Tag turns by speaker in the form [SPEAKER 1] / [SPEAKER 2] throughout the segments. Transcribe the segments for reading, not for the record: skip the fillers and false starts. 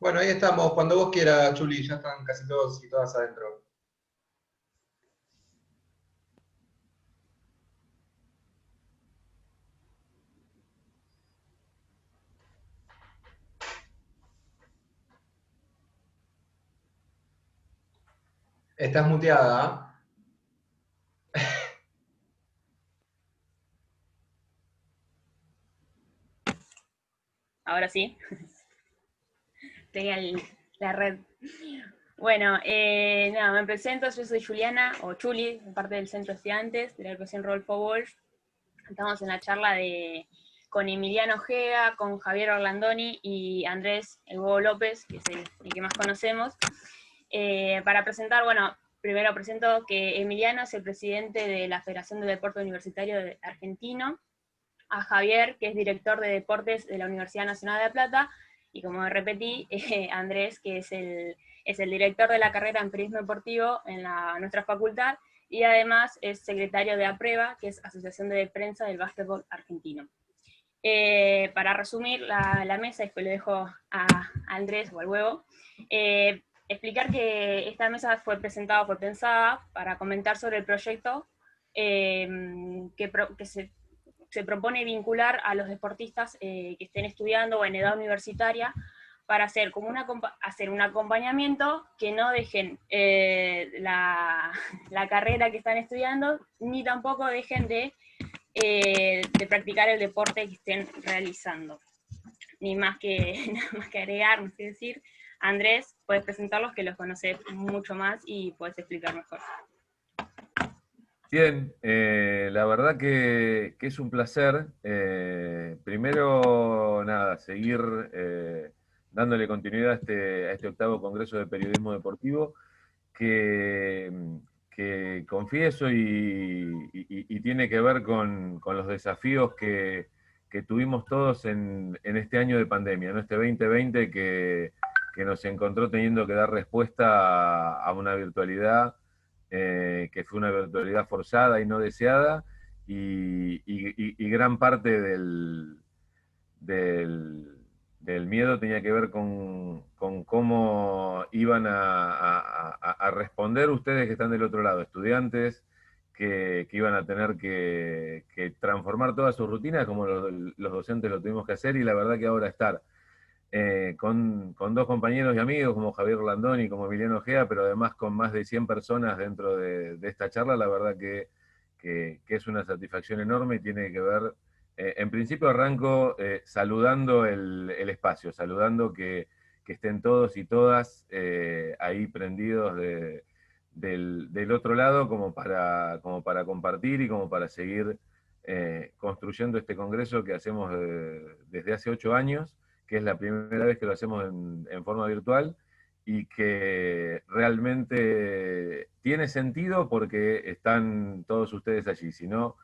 [SPEAKER 1] Bueno, ahí estamos. Cuando vos quieras, Chuli, ya están casi todos y todas adentro. Estás muteada, ¿ah?
[SPEAKER 2] Ahora sí, tenía la red. Bueno, nada, me presento, yo soy Juliana, o Chuli, parte del Centro de Estudiantes de la Agrupación Rodolfo Walsh. Estamos en la charla con Emiliano Ojeda, con Javier Orlandoni y Andrés El Hugo López, que es el que más conocemos, para presentar, bueno, primero presento que Emiliano es el presidente de la Federación de Deporte Universitario Argentino, a Javier, que es director de deportes de la Universidad Nacional de La Plata, y como repetí, Andrés, que es el director de la carrera en periodismo deportivo en nuestra facultad, y además es secretario de APREVA, que es Asociación de Prensa del Básquetbol Argentino. Para resumir la mesa, y después le dejo a Andrés o al huevo, explicar que esta mesa fue pensada para comentar sobre el proyecto que se propone vincular a los deportistas que estén estudiando o en edad universitaria para hacer como hacer un acompañamiento que no dejen la carrera que están estudiando, ni tampoco dejen de practicar el deporte que estén realizando. Ni más que, nada más que agregar, no sé decir. Andrés, puedes presentarlos que los conoces mucho más y puedes explicar mejor.
[SPEAKER 3] Bien, la verdad que es un placer. Primero, nada, seguir dándole continuidad a este octavo Congreso de Periodismo Deportivo, que, que confieso y tiene que ver con los desafíos que tuvimos todos en este año de pandemia, ¿no? Este 2020 que nos encontró teniendo que dar respuesta a una virtualidad que fue una virtualidad forzada y no deseada, y gran parte del, del miedo tenía que ver con cómo iban a responder ustedes que están del otro lado, estudiantes que iban a tener que transformar toda su rutina, como los docentes lo tuvimos que hacer, y la verdad que ahora estar con dos compañeros y amigos como Javier Orlandoni y como Emiliano Ojea, pero además con más de 100 personas dentro de esta charla, la verdad que es una satisfacción enorme y tiene que ver, en principio arranco saludando el espacio, saludando que estén todos y todas ahí prendidos del otro lado como para compartir y como para seguir construyendo este congreso que hacemos desde hace 8 años, que es la primera vez que lo hacemos en forma virtual y que realmente tiene sentido porque están todos ustedes allí, si no,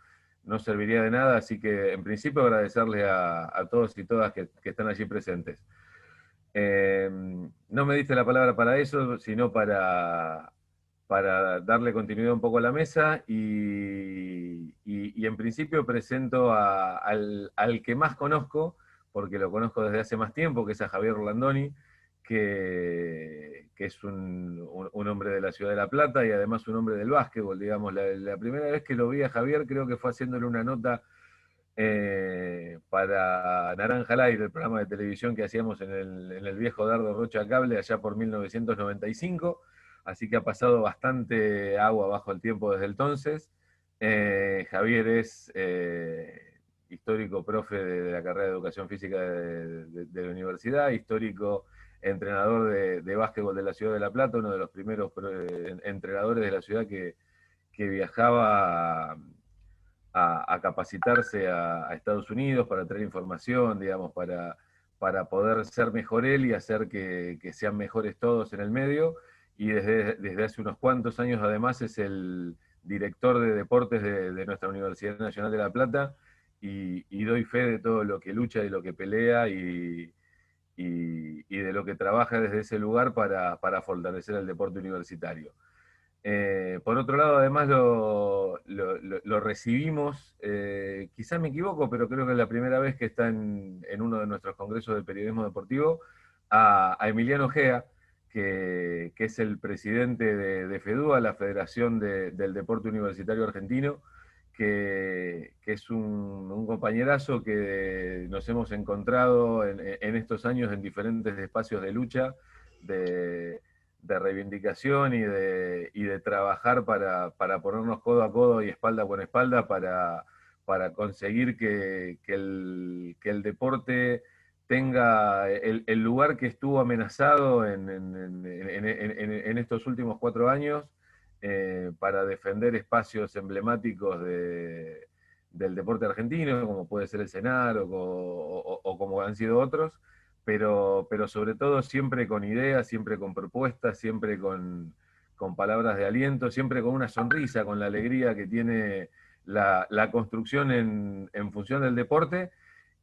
[SPEAKER 3] no serviría de nada, así que en principio agradecerles a todos y todas que están allí presentes. No me diste la palabra para eso, sino para darle continuidad un poco a la mesa y en principio presento al que más conozco, porque lo conozco desde hace más tiempo, que es a Javier Orlandoni, que es un hombre de la ciudad de La Plata y además un hombre del básquetbol, digamos. La primera vez que lo vi a Javier creo que fue haciéndole una nota para Naranja al Aire, el programa de televisión que hacíamos en el viejo Dardo Rocha Cable allá por 1995, así que ha pasado bastante agua bajo el tiempo desde entonces. Javier es histórico profe de la carrera de Educación Física de la universidad, histórico entrenador de básquetbol de la ciudad de La Plata, uno de los primeros entrenadores de la ciudad que viajaba a capacitarse a Estados Unidos para traer información, digamos, para poder ser mejor él y hacer que sean mejores todos en el medio. Y desde hace unos cuantos años además es el director de deportes de nuestra Universidad Nacional de La Plata, y doy fe de todo lo que lucha y lo que pelea y de lo que trabaja desde ese lugar para fortalecer el deporte universitario. Por otro lado, además lo recibimos, quizás me equivoco, pero creo que es la primera vez que está en uno de nuestros congresos de periodismo deportivo, a Emiliano Gea, que es el presidente de FEDUA, la Federación del Deporte Universitario Argentino, que es un compañerazo que nos hemos encontrado en estos años en diferentes espacios de lucha, de reivindicación y de trabajar para ponernos codo a codo y espalda con espalda para conseguir que el deporte tenga el lugar que estuvo amenazado en estos últimos 4 años, para defender espacios emblemáticos del deporte argentino, como puede ser el CENAR o como han sido otros, pero sobre todo siempre con ideas, siempre con propuestas, siempre con palabras de aliento, siempre con una sonrisa, con la alegría que tiene la construcción en función del deporte,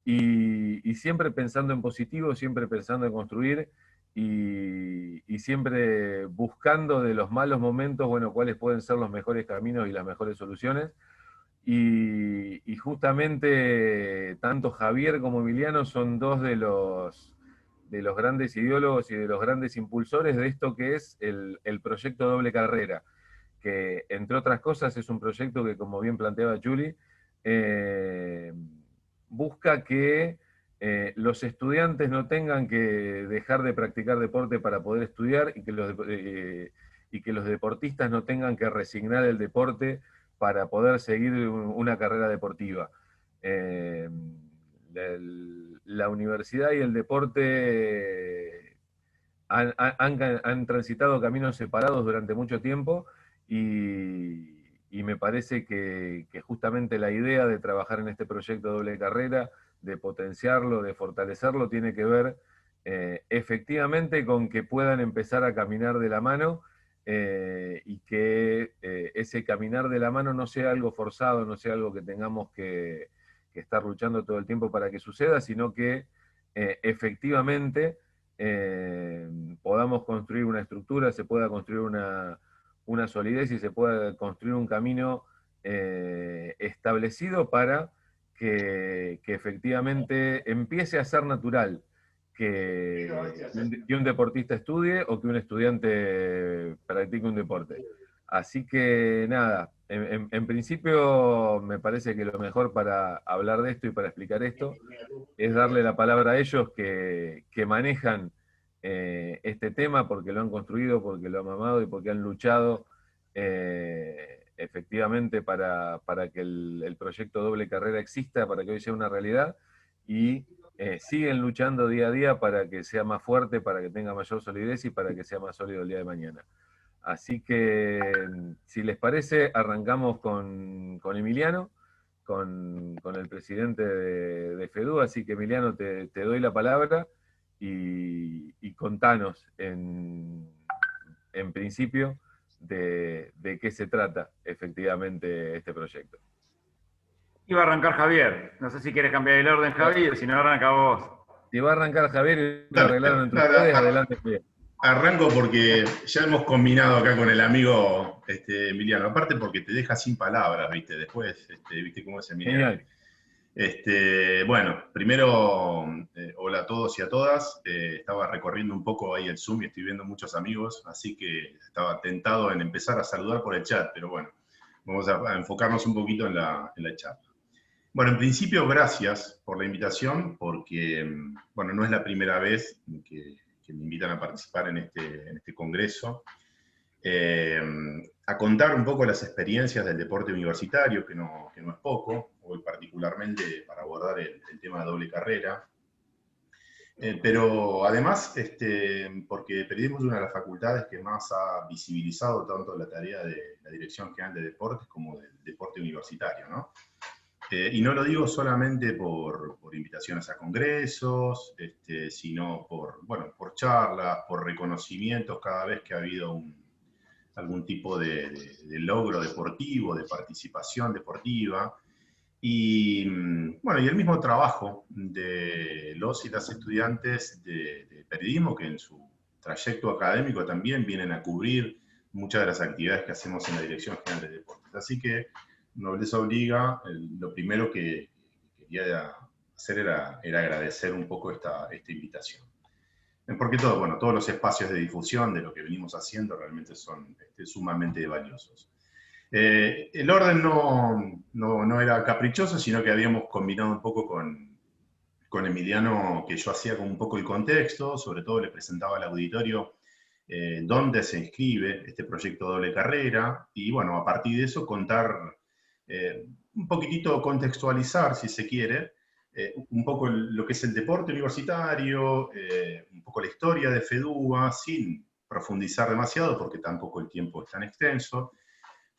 [SPEAKER 3] y siempre pensando en positivo, siempre pensando en construir, y siempre buscando de los malos momentos, bueno, cuáles pueden ser los mejores caminos y las mejores soluciones. Y justamente tanto Javier como Emiliano son dos de los grandes ideólogos y de los grandes impulsores de esto que es el proyecto Doble Carrera, que entre otras cosas es un proyecto que, como bien planteaba Juli, busca que los estudiantes no tengan que dejar de practicar deporte para poder estudiar, y que los deportistas no tengan que resignar el deporte para poder seguir una carrera deportiva. La universidad y el deporte han transitado caminos separados durante mucho tiempo, y me parece que justamente la idea de trabajar en este proyecto Doble Carrera, de potenciarlo, de fortalecerlo, tiene que ver efectivamente con que puedan empezar a caminar de la mano, y que ese caminar de la mano no sea algo forzado, no sea algo que tengamos que estar luchando todo el tiempo para que suceda, sino que efectivamente podamos construir una estructura, se pueda construir una solidez y se pueda construir un camino establecido para que efectivamente empiece a ser natural que un deportista estudie o que un estudiante practique un deporte. Así que nada, en principio me parece que lo mejor para hablar de esto y para explicar esto es darle la palabra a ellos que manejan este tema, porque lo han construido, porque lo han amado y porque han luchado efectivamente para que el proyecto Doble Carrera exista, para que hoy sea una realidad, y siguen luchando día a día para que sea más fuerte, para que tenga mayor solidez y para que sea más sólido el día de mañana. Así que, si les parece, arrancamos con Emiliano, con el presidente de FEDU. Así que, Emiliano, te doy la palabra y contanos en principio de qué se trata efectivamente este proyecto.
[SPEAKER 4] Iba a arrancar Javier. No sé si quieres cambiar el orden, Javier, si no arranca vos.
[SPEAKER 3] Si va a arrancar Javier y lo arreglaron entre ustedes, adelante.
[SPEAKER 5] Arranco porque ya hemos combinado acá con el amigo Emiliano. Aparte porque te deja sin palabras, ¿viste? Después, ¿viste cómo es Emiliano? Bueno, primero, hola a todos y a todas. Estaba recorriendo un poco ahí el Zoom y estoy viendo muchos amigos, así que estaba tentado en empezar a saludar por el chat, pero bueno, vamos a enfocarnos un poquito en la charla. Bueno, en principio, gracias por la invitación, porque, bueno, no es la primera vez que me invitan a participar en este congreso, a contar un poco las experiencias del deporte universitario, que no es poco, hoy particularmente para abordar el tema de doble carrera, pero además porque Periodismo es una de las facultades que más ha visibilizado tanto la tarea de la Dirección General de Deportes como del deporte universitario, ¿no? Y no lo digo solamente por invitaciones a congresos, sino por charlas, por reconocimientos cada vez que ha habido algún tipo de logro deportivo, de participación deportiva. Y bueno, y el mismo trabajo de los y las estudiantes de periodismo, que en su trayecto académico también vienen a cubrir muchas de las actividades que hacemos en la Dirección General de Deportes. Así que Nobleza Obliga, lo primero que quería hacer era agradecer un poco esta invitación. porque todos los espacios de difusión de lo que venimos haciendo realmente son sumamente valiosos. El orden no era caprichoso, sino que habíamos combinado un poco con Emiliano, que yo hacía como un poco el contexto, sobre todo le presentaba al auditorio dónde se inscribe este proyecto doble carrera, y bueno, a partir de eso contar, un poquitito contextualizar, si se quiere, un poco lo que es el deporte universitario, un poco la historia de FEDUA, sin profundizar demasiado, porque tampoco el tiempo es tan extenso,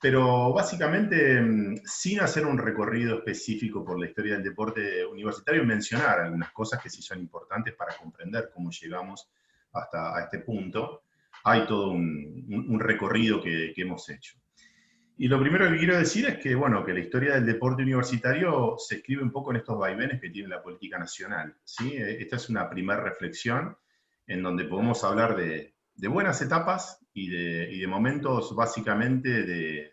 [SPEAKER 5] pero básicamente sin hacer un recorrido específico por la historia del deporte universitario, mencionar algunas cosas que sí son importantes para comprender cómo llegamos hasta este punto. Hay todo un recorrido que hemos hecho. Y lo primero que quiero decir es que, bueno, que la historia del deporte universitario se escribe un poco en estos vaivenes que tiene la política nacional, ¿sí? Esta es una primera reflexión en donde podemos hablar de buenas etapas y de momentos básicamente de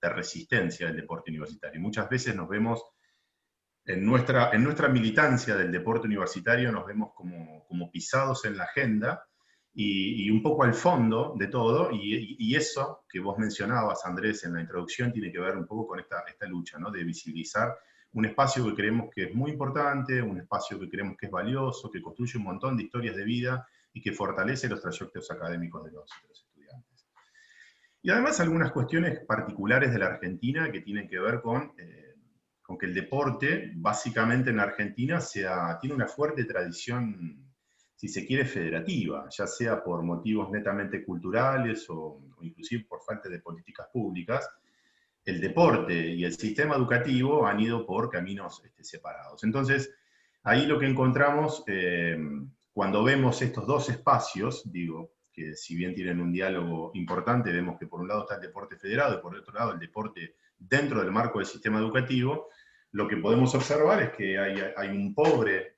[SPEAKER 5] resistencia del deporte universitario. Muchas veces nos vemos en nuestra militancia del deporte universitario, nos vemos como pisados en la agenda, y un poco al fondo de todo, y eso que vos mencionabas, Andrés, en la introducción, tiene que ver un poco con esta lucha, ¿no? De visibilizar un espacio que creemos que es muy importante, un espacio que creemos que es valioso, que construye un montón de historias de vida y que fortalece los trayectos académicos de los estudiantes. Y además algunas cuestiones particulares de la Argentina que tienen que ver con que el deporte, básicamente en la Argentina, tiene una fuerte tradición, si se quiere, federativa, ya sea por motivos netamente culturales o inclusive por falta de políticas públicas. El deporte y el sistema educativo han ido por caminos separados. Entonces, ahí lo que encontramos, cuando vemos estos dos espacios, digo, que si bien tienen un diálogo importante, vemos que por un lado está el deporte federado y por otro lado el deporte dentro del marco del sistema educativo, lo que podemos observar es que hay un pobre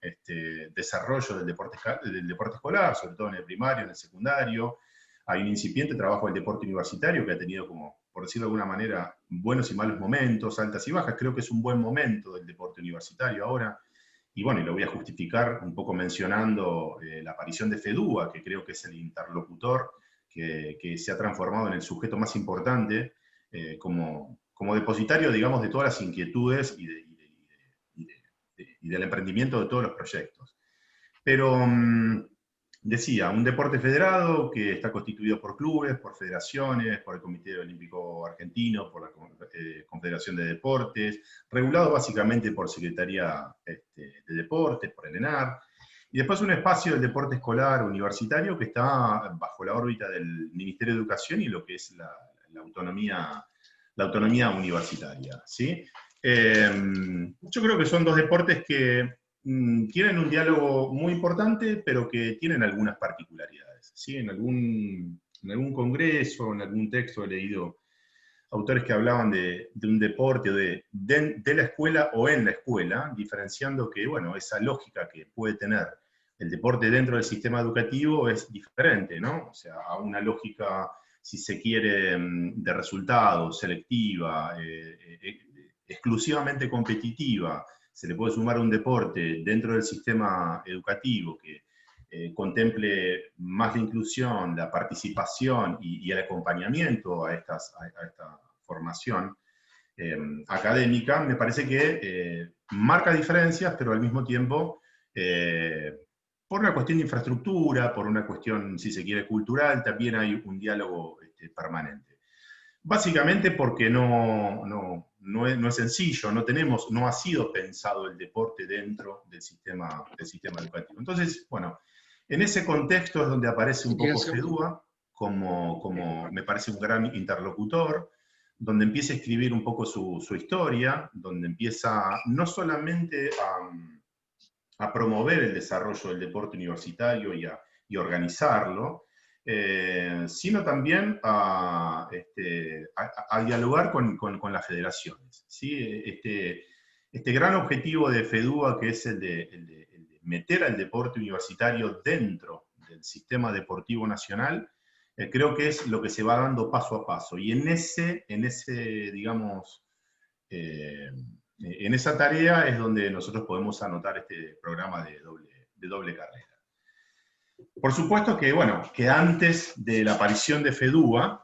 [SPEAKER 5] desarrollo del deporte escolar, sobre todo en el primario, en el secundario. Hay un incipiente trabajo del deporte universitario que ha tenido, como, por decirlo de alguna manera, buenos y malos momentos, altas y bajas. Creo que es un buen momento del deporte universitario ahora. Y bueno, y lo voy a justificar un poco mencionando la aparición de FEDUA, que creo que es el interlocutor que se ha transformado en el sujeto más importante como depositario, digamos, de todas las inquietudes y del emprendimiento de todos los proyectos. Pero decía, un deporte federado que está constituido por clubes, por federaciones, por el Comité Olímpico Argentino, por la Confederación de Deportes, regulado básicamente por Secretaría de Deportes, por el ENAR, y después un espacio del deporte escolar universitario que está bajo la órbita del Ministerio de Educación y lo que es la autonomía universitaria, ¿sí? Yo creo que son dos deportes que tienen un diálogo muy importante, pero que tienen algunas particularidades, ¿sí? En algún congreso, en algún texto he leído autores que hablaban de un deporte, de la escuela o en la escuela, diferenciando que, bueno, esa lógica que puede tener el deporte dentro del sistema educativo es diferente, ¿no? O sea, a una lógica, si se quiere, de resultados, selectiva, exclusivamente competitiva, se le puede sumar un deporte dentro del sistema educativo que contemple más la inclusión, la participación y el acompañamiento a esta formación académica, me parece que marca diferencias, pero al mismo tiempo, por una cuestión de infraestructura, por una cuestión, si se quiere, cultural, también hay un diálogo permanente. Básicamente porque no es sencillo, no ha sido pensado el deporte dentro del sistema educativo. Entonces, bueno, en ese contexto es donde aparece un poco FEDUA, como me parece un gran interlocutor, donde empieza a escribir un poco su historia, donde empieza no solamente a promover el desarrollo del deporte universitario y organizarlo, sino también a dialogar con las federaciones, ¿sí? Este gran objetivo de FEDUA, que es el de meter al deporte universitario dentro del sistema deportivo nacional, creo que es lo que se va dando paso a paso. Y en esa tarea es donde nosotros podemos anotar este programa de doble carrera. Por supuesto que, bueno, que antes de la aparición de FEDUA,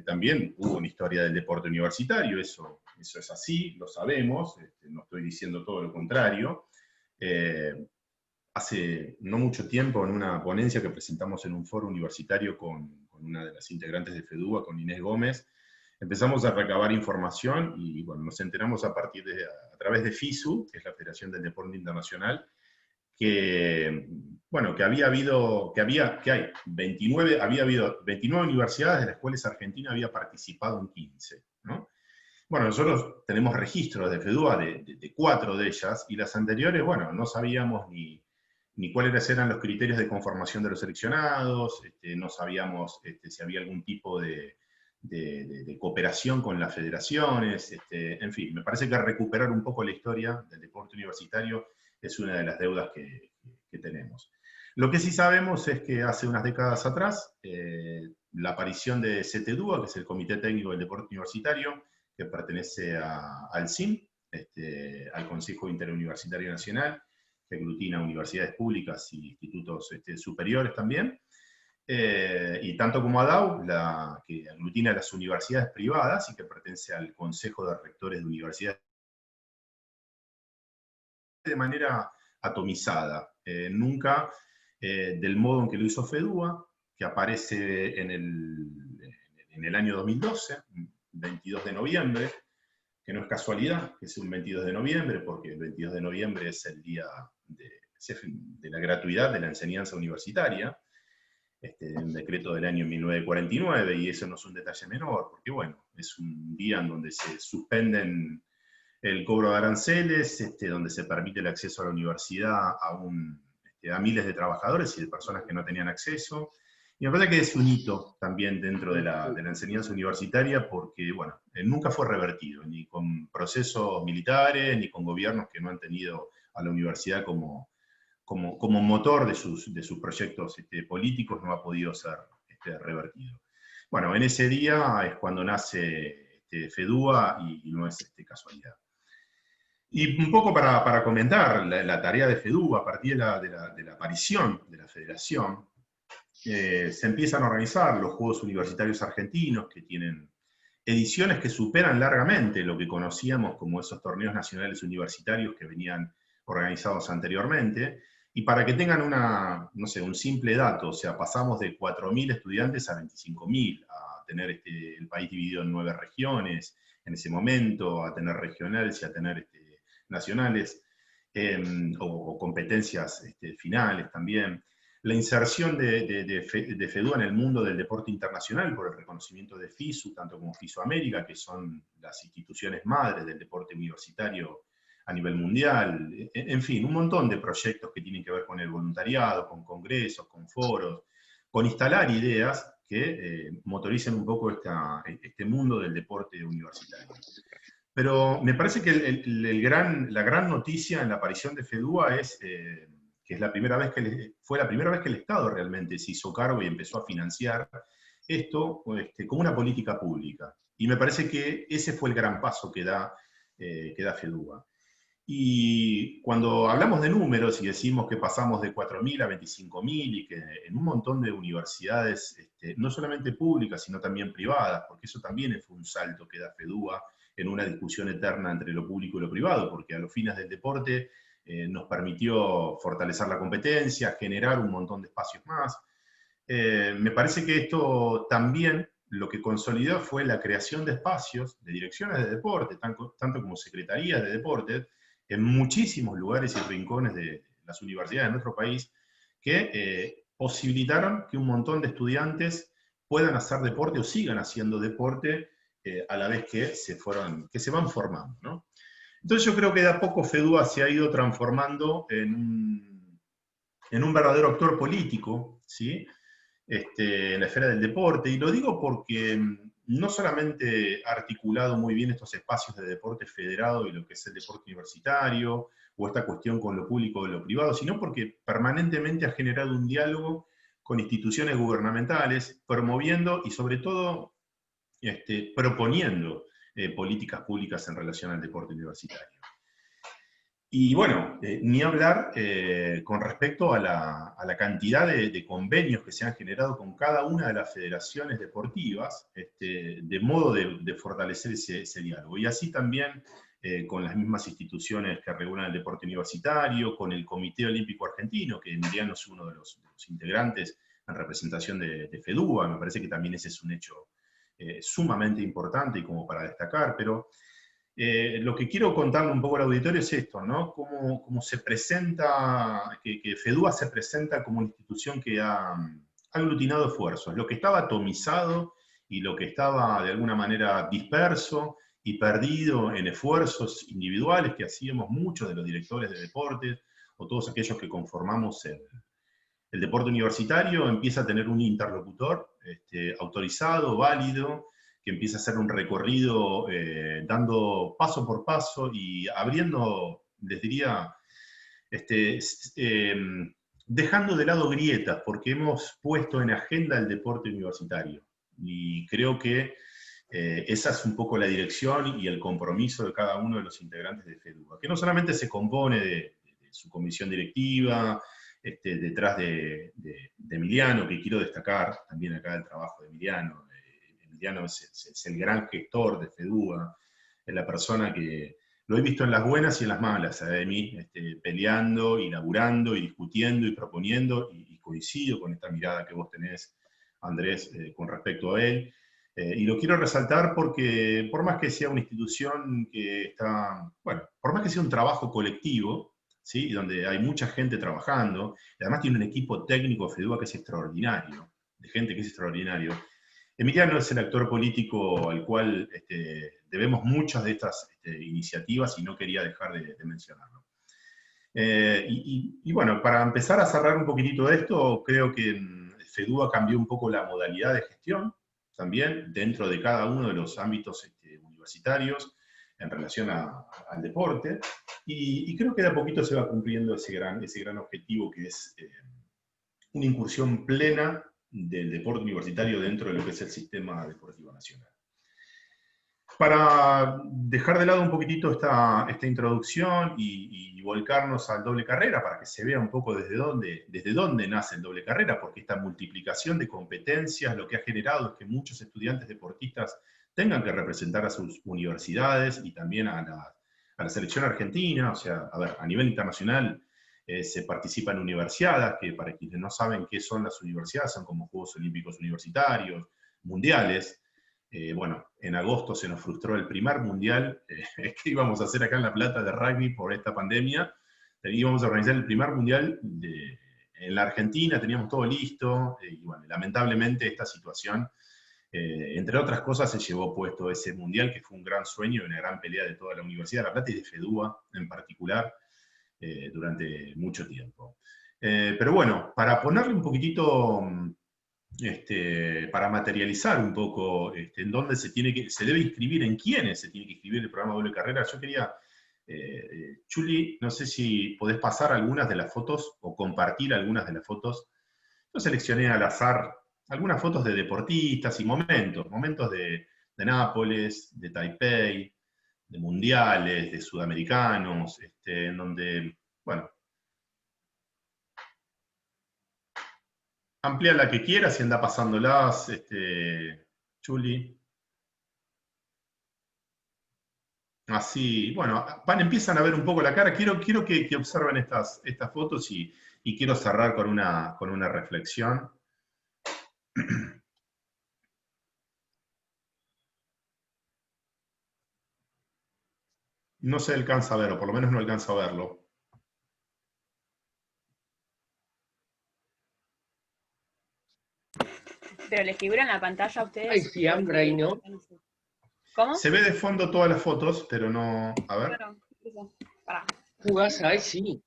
[SPEAKER 5] también hubo una historia del deporte universitario, eso es así, lo sabemos, no estoy diciendo todo lo contrario. Hace no mucho tiempo, en una ponencia que presentamos en un foro universitario con una de las integrantes de FEDUA, con Inés Gómez, empezamos a recabar información y, bueno, nos enteramos a través de FISU, que es la Federación del Deporte Internacional, que, bueno, había habido 29 universidades, de las cuales Argentina había participado en 15, ¿no? Bueno, nosotros tenemos registros de FEDUA de 4 de ellas, y las anteriores, bueno, no sabíamos ni cuáles eran los criterios de conformación de los seleccionados, no sabíamos si había algún tipo de cooperación con las federaciones, en fin, me parece que recuperar un poco la historia del deporte universitario es una de las deudas que tenemos. Lo que sí sabemos es que hace unas décadas atrás, la aparición de CTDUA, que es el Comité Técnico del Deporte Universitario, que pertenece al CIM, al Consejo Interuniversitario Nacional, que aglutina universidades públicas y institutos superiores también, y tanto como ADAU, que aglutina las universidades privadas y que pertenece al Consejo de Rectores de Universidades, de manera atomizada, nunca del modo en que lo hizo FEDUA, que aparece en el año 2012, 22 de noviembre, que no es casualidad que sea un 22 de noviembre, porque el 22 de noviembre es el día de la gratuidad de la enseñanza universitaria, un decreto del año 1949, y eso no es un detalle menor, porque bueno, es un día en donde se suspenden el cobro de aranceles, donde se permite el acceso a la universidad a miles de trabajadores y de personas que no tenían acceso. Y me parece que es un hito también dentro de la enseñanza universitaria, porque bueno, nunca fue revertido, ni con procesos militares, ni con gobiernos que no han tenido a la universidad como motor de sus proyectos políticos, no ha podido ser revertido. Bueno, en ese día es cuando nace FEDUA, y no es casualidad. Y un poco para comentar la tarea de FEDUA, a partir de la aparición de la federación, se empiezan a organizar los Juegos Universitarios Argentinos, que tienen ediciones que superan largamente lo que conocíamos como esos torneos nacionales universitarios que venían organizados anteriormente. Y para que tengan un simple dato, o sea, pasamos de 4.000 estudiantes a 25.000, a tener el país dividido en 9 regiones en ese momento, a tener regionales y a tener nacionales, o competencias finales también. La inserción de FEDUA en el mundo del deporte internacional por el reconocimiento de FISU, tanto como FISU América, que son las instituciones madres del deporte universitario a nivel mundial, en fin, un montón de proyectos que tienen que ver con el voluntariado, con congresos, con foros, con instalar ideas que motoricen un poco este mundo del deporte universitario. Pero me parece que la gran noticia en la aparición de FEDUA es que fue la primera vez que el Estado realmente se hizo cargo y empezó a financiar esto como una política pública. Y me parece que ese fue el gran paso que da FEDUA. Y cuando hablamos de números y decimos que pasamos de 4.000 a 25.000 y que en un montón de universidades, no solamente públicas, sino también privadas, porque eso también fue un salto que da FEDUA en una discusión eterna entre lo público y lo privado, porque a los fines del deporte nos permitió fortalecer la competencia, generar un montón de espacios más. Me parece que esto también lo que consolidó fue la creación de espacios, de direcciones de deporte, tanto como secretarías de deporte, en muchísimos lugares y rincones de las universidades de nuestro país, que posibilitaron que un montón de estudiantes puedan hacer deporte o sigan haciendo deporte a la vez que se van formando, ¿no? Entonces yo creo que de a poco FEDUA se ha ido transformando en un verdadero actor político, ¿sí? En la esfera del deporte, y lo digo porque no solamente ha articulado muy bien estos espacios de deporte federado y lo que es el deporte universitario, o esta cuestión con lo público y lo privado, sino porque permanentemente ha generado un diálogo con instituciones gubernamentales, promoviendo y sobre todo proponiendo políticas públicas en relación al deporte universitario. Y bueno, ni hablar con respecto a la cantidad de convenios que se han generado con cada una de las federaciones deportivas, de modo de fortalecer ese diálogo. Y así también con las mismas instituciones que regulan el deporte universitario, con el Comité Olímpico Argentino, que Emiliano es uno de los integrantes en representación de FEDUBA. Me parece que también ese es un hecho sumamente importante y como para destacar, pero lo que quiero contarle un poco al auditorio es esto, ¿no? Cómo se presenta, que FEDUBA se presenta como una institución que ha aglutinado esfuerzos. Lo que estaba atomizado y lo que estaba de alguna manera disperso y perdido en esfuerzos individuales que hacíamos muchos de los directores de deportes o todos aquellos que conformamos el deporte universitario, empieza a tener un interlocutor autorizado, válido, que empieza a hacer un recorrido dando paso por paso y abriendo, les diría, dejando de lado grietas, porque hemos puesto en agenda el deporte universitario. Y creo que esa es un poco la dirección y el compromiso de cada uno de los integrantes de FEDUBA, que no solamente se compone de su comisión directiva, detrás de Emiliano, que quiero destacar también acá el trabajo de Emiliano. Emiliano es el gran gestor de FEDUBA, es la persona que lo he visto en las buenas y en las malas, de mí, peleando y laburando y discutiendo y proponiendo, y coincido con esta mirada que vos tenés, Andrés, con respecto a él. Y lo quiero resaltar porque por más que sea una institución que está, bueno, por más que sea un trabajo colectivo, ¿sí? Donde hay mucha gente trabajando, y además tiene un equipo técnico de FEDUBA que es extraordinario, de gente que es extraordinario. Emiliano es el actor político al cual debemos muchas de estas iniciativas y no quería dejar de mencionarlo. Y bueno, para empezar a cerrar un poquitito de esto, creo que FEDUBA cambió un poco la modalidad de gestión, también dentro de cada uno de los ámbitos universitarios en relación al deporte, y creo que de a poquito se va cumpliendo ese gran objetivo que es una incursión plena del deporte universitario dentro de lo que es el sistema deportivo nacional. Para dejar de lado un poquitito esta introducción y volcarnos al doble carrera, para que se vea un poco desde dónde nace el doble carrera, porque esta multiplicación de competencias lo que ha generado es que muchos estudiantes deportistas tengan que representar a sus universidades y también a la selección argentina. O sea, a ver, a nivel internacional se participa en universidades, que para quienes no saben qué son las universidades, son como Juegos Olímpicos Universitarios, mundiales. Bueno, en agosto se nos frustró el primer mundial que íbamos a hacer acá en La Plata de rugby por esta pandemia. Íbamos a organizar el primer mundial en la Argentina, teníamos todo listo, y bueno, lamentablemente esta situación, entre otras cosas, se llevó puesto ese mundial, que fue un gran sueño y una gran pelea de toda la Universidad de La Plata y de FEDUBA en particular, durante mucho tiempo. Pero bueno, para ponerle un poquitito, para materializar un poco en dónde se debe inscribir, en quiénes se tiene que inscribir el programa doble carrera, yo quería, Chuli, no sé si podés pasar algunas de las fotos o compartir algunas de las fotos. Yo seleccioné al azar algunas fotos de deportistas y momentos de Nápoles, de Taipei, de mundiales, de sudamericanos, en donde, bueno, amplía la que quieras y anda pasándolas, Chuli. Así, bueno, empiezan a ver un poco la cara. Quiero que observen estas fotos y quiero cerrar con una reflexión. No se alcanza a ver, o por lo menos no alcanza a verlo.
[SPEAKER 2] ¿Pero les figura en la pantalla a ustedes?
[SPEAKER 6] Hay fiambre ahí, ¿no?
[SPEAKER 2] ¿Cómo?
[SPEAKER 5] Se ve de fondo todas las fotos, pero no... A ver.
[SPEAKER 2] Bueno, pará.
[SPEAKER 6] Jugás ahí, sí.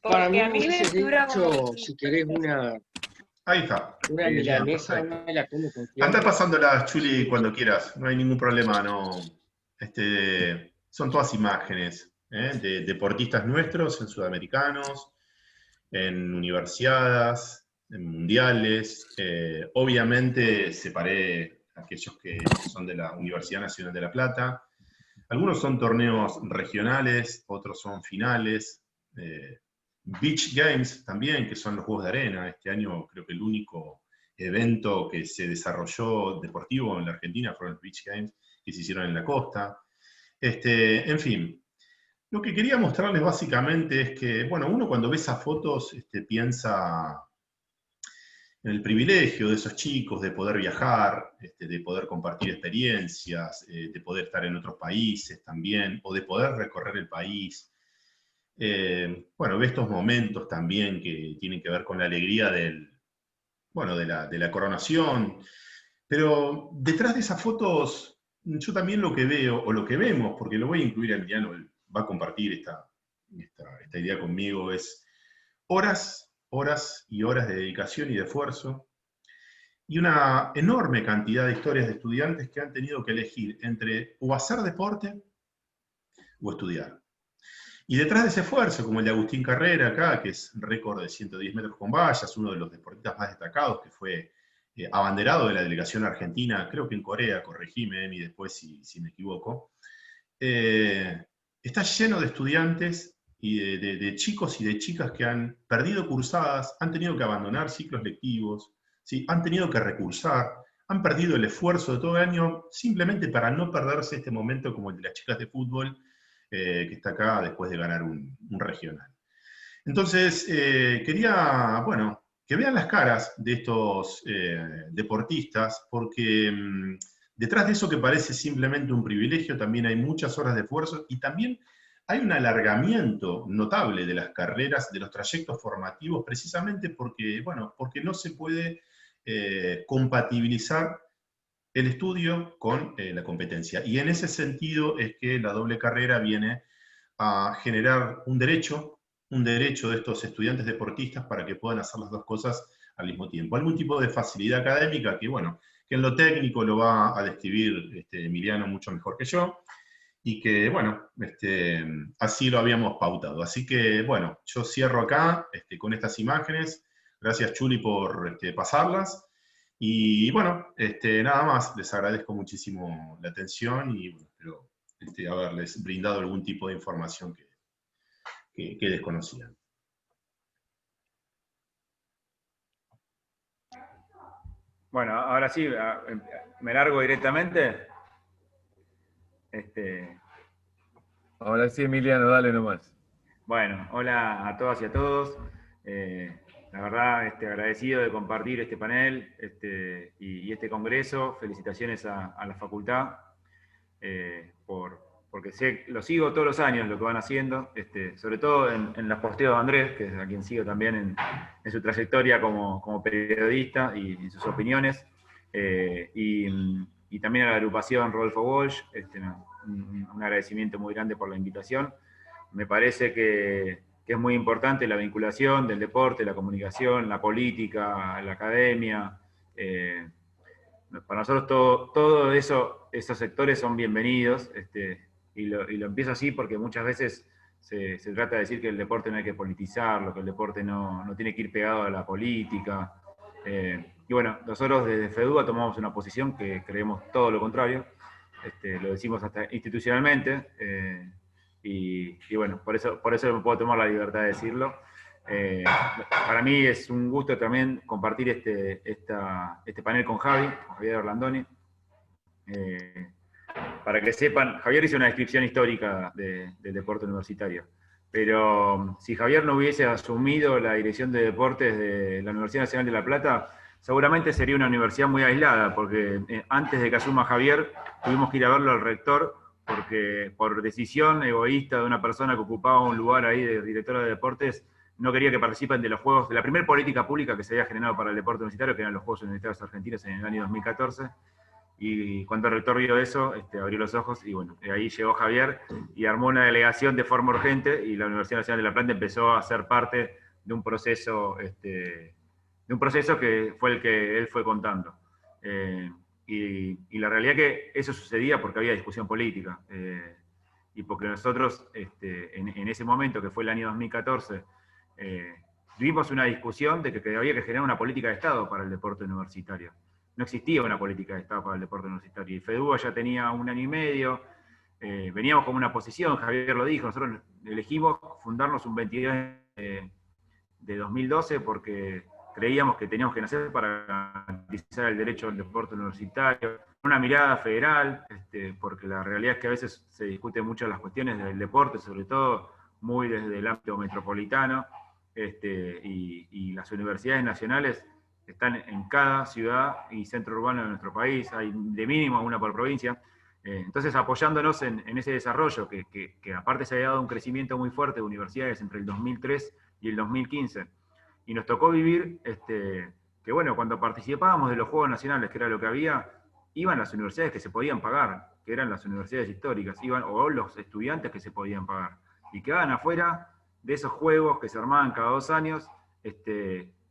[SPEAKER 6] Para mí
[SPEAKER 2] Porque a mí me
[SPEAKER 6] hubiese
[SPEAKER 2] figura como...
[SPEAKER 6] dicho, si querés, una
[SPEAKER 5] Ahí está.
[SPEAKER 6] Una
[SPEAKER 5] Bien,
[SPEAKER 6] milanesa,
[SPEAKER 5] perfecto.
[SPEAKER 6] me la como con fiambre.
[SPEAKER 5] Anda pasándolas, Chuli, cuando quieras. No hay ningún problema, no. Son todas imágenes de deportistas nuestros, en sudamericanos, en universidades, en mundiales. Obviamente separé aquellos que son de la Universidad Nacional de La Plata. Algunos son torneos regionales, otros son finales. Beach Games también, que son los Juegos de Arena. Este año creo que el único evento que se desarrolló deportivo en la Argentina fueron los Beach Games, que se hicieron en la costa. En fin, lo que quería mostrarles básicamente es que, bueno, uno cuando ve esas fotos piensa en el privilegio de esos chicos de poder viajar, de poder compartir experiencias, de poder estar en otros países también, o de poder recorrer el país. Bueno, ve estos momentos también que tienen que ver con la alegría de la coronación, pero detrás de esas fotos, yo también lo que veo, o lo que vemos, porque lo voy a incluir a Emiliano, él va a compartir esta idea conmigo, es horas y horas de dedicación y de esfuerzo, y una enorme cantidad de historias de estudiantes que han tenido que elegir entre o hacer deporte o estudiar. Y detrás de ese esfuerzo, como el de Agustín Carrera acá, que es récord de 110 metros con vallas, uno de los deportistas más destacados, que fue abanderado de la delegación argentina, creo que en Corea, corregime, Emi, después si me equivoco, está lleno de estudiantes y de chicos y de chicas que han perdido cursadas, han tenido que abandonar ciclos lectivos, ¿sí? Han tenido que recursar, han perdido el esfuerzo de todo el año simplemente para no perderse este momento como el de las chicas de fútbol, que está acá después de ganar un regional. Entonces, quería, bueno, que vean las caras de estos deportistas, porque detrás de eso que parece simplemente un privilegio, también hay muchas horas de esfuerzo y también hay un alargamiento notable de las carreras, de los trayectos formativos, precisamente porque, bueno, porque no se puede compatibilizar el estudio con la competencia. Y en ese sentido es que la doble carrera viene a generar un derecho de estos estudiantes deportistas para que puedan hacer las dos cosas al mismo tiempo. Algún tipo de facilidad académica que, bueno, que en lo técnico lo va a describir Emiliano mucho mejor que yo, y que, bueno, así lo habíamos pautado. Así que, bueno, yo cierro acá con estas imágenes. Gracias, Chuli, por pasarlas. Y bueno, nada más, les agradezco muchísimo la atención y bueno, espero haberles brindado algún tipo de información que desconocían.
[SPEAKER 4] Bueno, ahora sí, me largo directamente.
[SPEAKER 3] Ahora sí, Emiliano, dale nomás.
[SPEAKER 4] Bueno, hola a todas y a todos. La verdad, agradecido de compartir este panel y este congreso. Felicitaciones a la facultad porque lo sigo todos los años lo que van haciendo, sobre todo en los posteos de Andrés, que es a quien sigo también en su trayectoria como periodista y en sus opiniones, y también a la agrupación Rodolfo Walsh, un agradecimiento muy grande por la invitación. Me parece que es muy importante la vinculación del deporte, la comunicación, la política, la academia. Para nosotros todo eso, esos sectores son bienvenidos, y lo empiezo así porque muchas veces se trata de decir que el deporte no hay que politizarlo, que el deporte no tiene que ir pegado a la política. Y bueno, nosotros desde FEDUA tomamos una posición que creemos todo lo contrario, lo decimos hasta institucionalmente, y bueno, por eso me puedo tomar la libertad de decirlo. Para mí es un gusto también compartir este panel con Javier Orlandoni. Para que sepan, Javier hizo una descripción histórica del deporte universitario, pero si Javier no hubiese asumido la dirección de deportes de la Universidad Nacional de La Plata, seguramente sería una universidad muy aislada, porque antes de que asuma Javier, tuvimos que ir a verlo al rector, porque por decisión egoísta de una persona que ocupaba un lugar ahí de directora de deportes, no quería que participen de los Juegos, de la primera política pública que se había generado para el deporte universitario, que eran los Juegos Universitarios Argentinos en el año 2014, y cuando el rector vio eso, abrió los ojos, y bueno, ahí llegó Javier, y armó una delegación de forma urgente, y la Universidad Nacional de La Plata empezó a ser parte de un proceso, que fue el que él fue contando. Y la realidad es que eso sucedía porque había discusión política, y porque nosotros, en ese momento, que fue el año 2014, tuvimos una discusión de que había que generar una política de Estado para el deporte universitario. no existía una política de Estado para el deporte universitario. Y FEDUBA ya tenía 1 año y medio, veníamos como una posición, Javier lo dijo, nosotros elegimos fundarnos un 22 de 2012 porque creíamos que teníamos que nacer para garantizar el derecho al deporte universitario, una mirada federal, porque la realidad es que a veces se discuten mucho las cuestiones del deporte, sobre todo muy desde el ámbito metropolitano, y las universidades nacionales están en cada ciudad y centro urbano de nuestro país, hay de mínimo una por provincia. Entonces, apoyándonos en ese desarrollo, que aparte se ha dado un crecimiento muy fuerte de universidades entre el 2003 y el 2015, y nos tocó vivir que, bueno, cuando participábamos de los Juegos Nacionales, que era lo que había, iban las universidades que se podían pagar, que eran las universidades históricas, o los estudiantes que se podían pagar, y quedaban afuera de esos juegos que se armaban cada 2 años,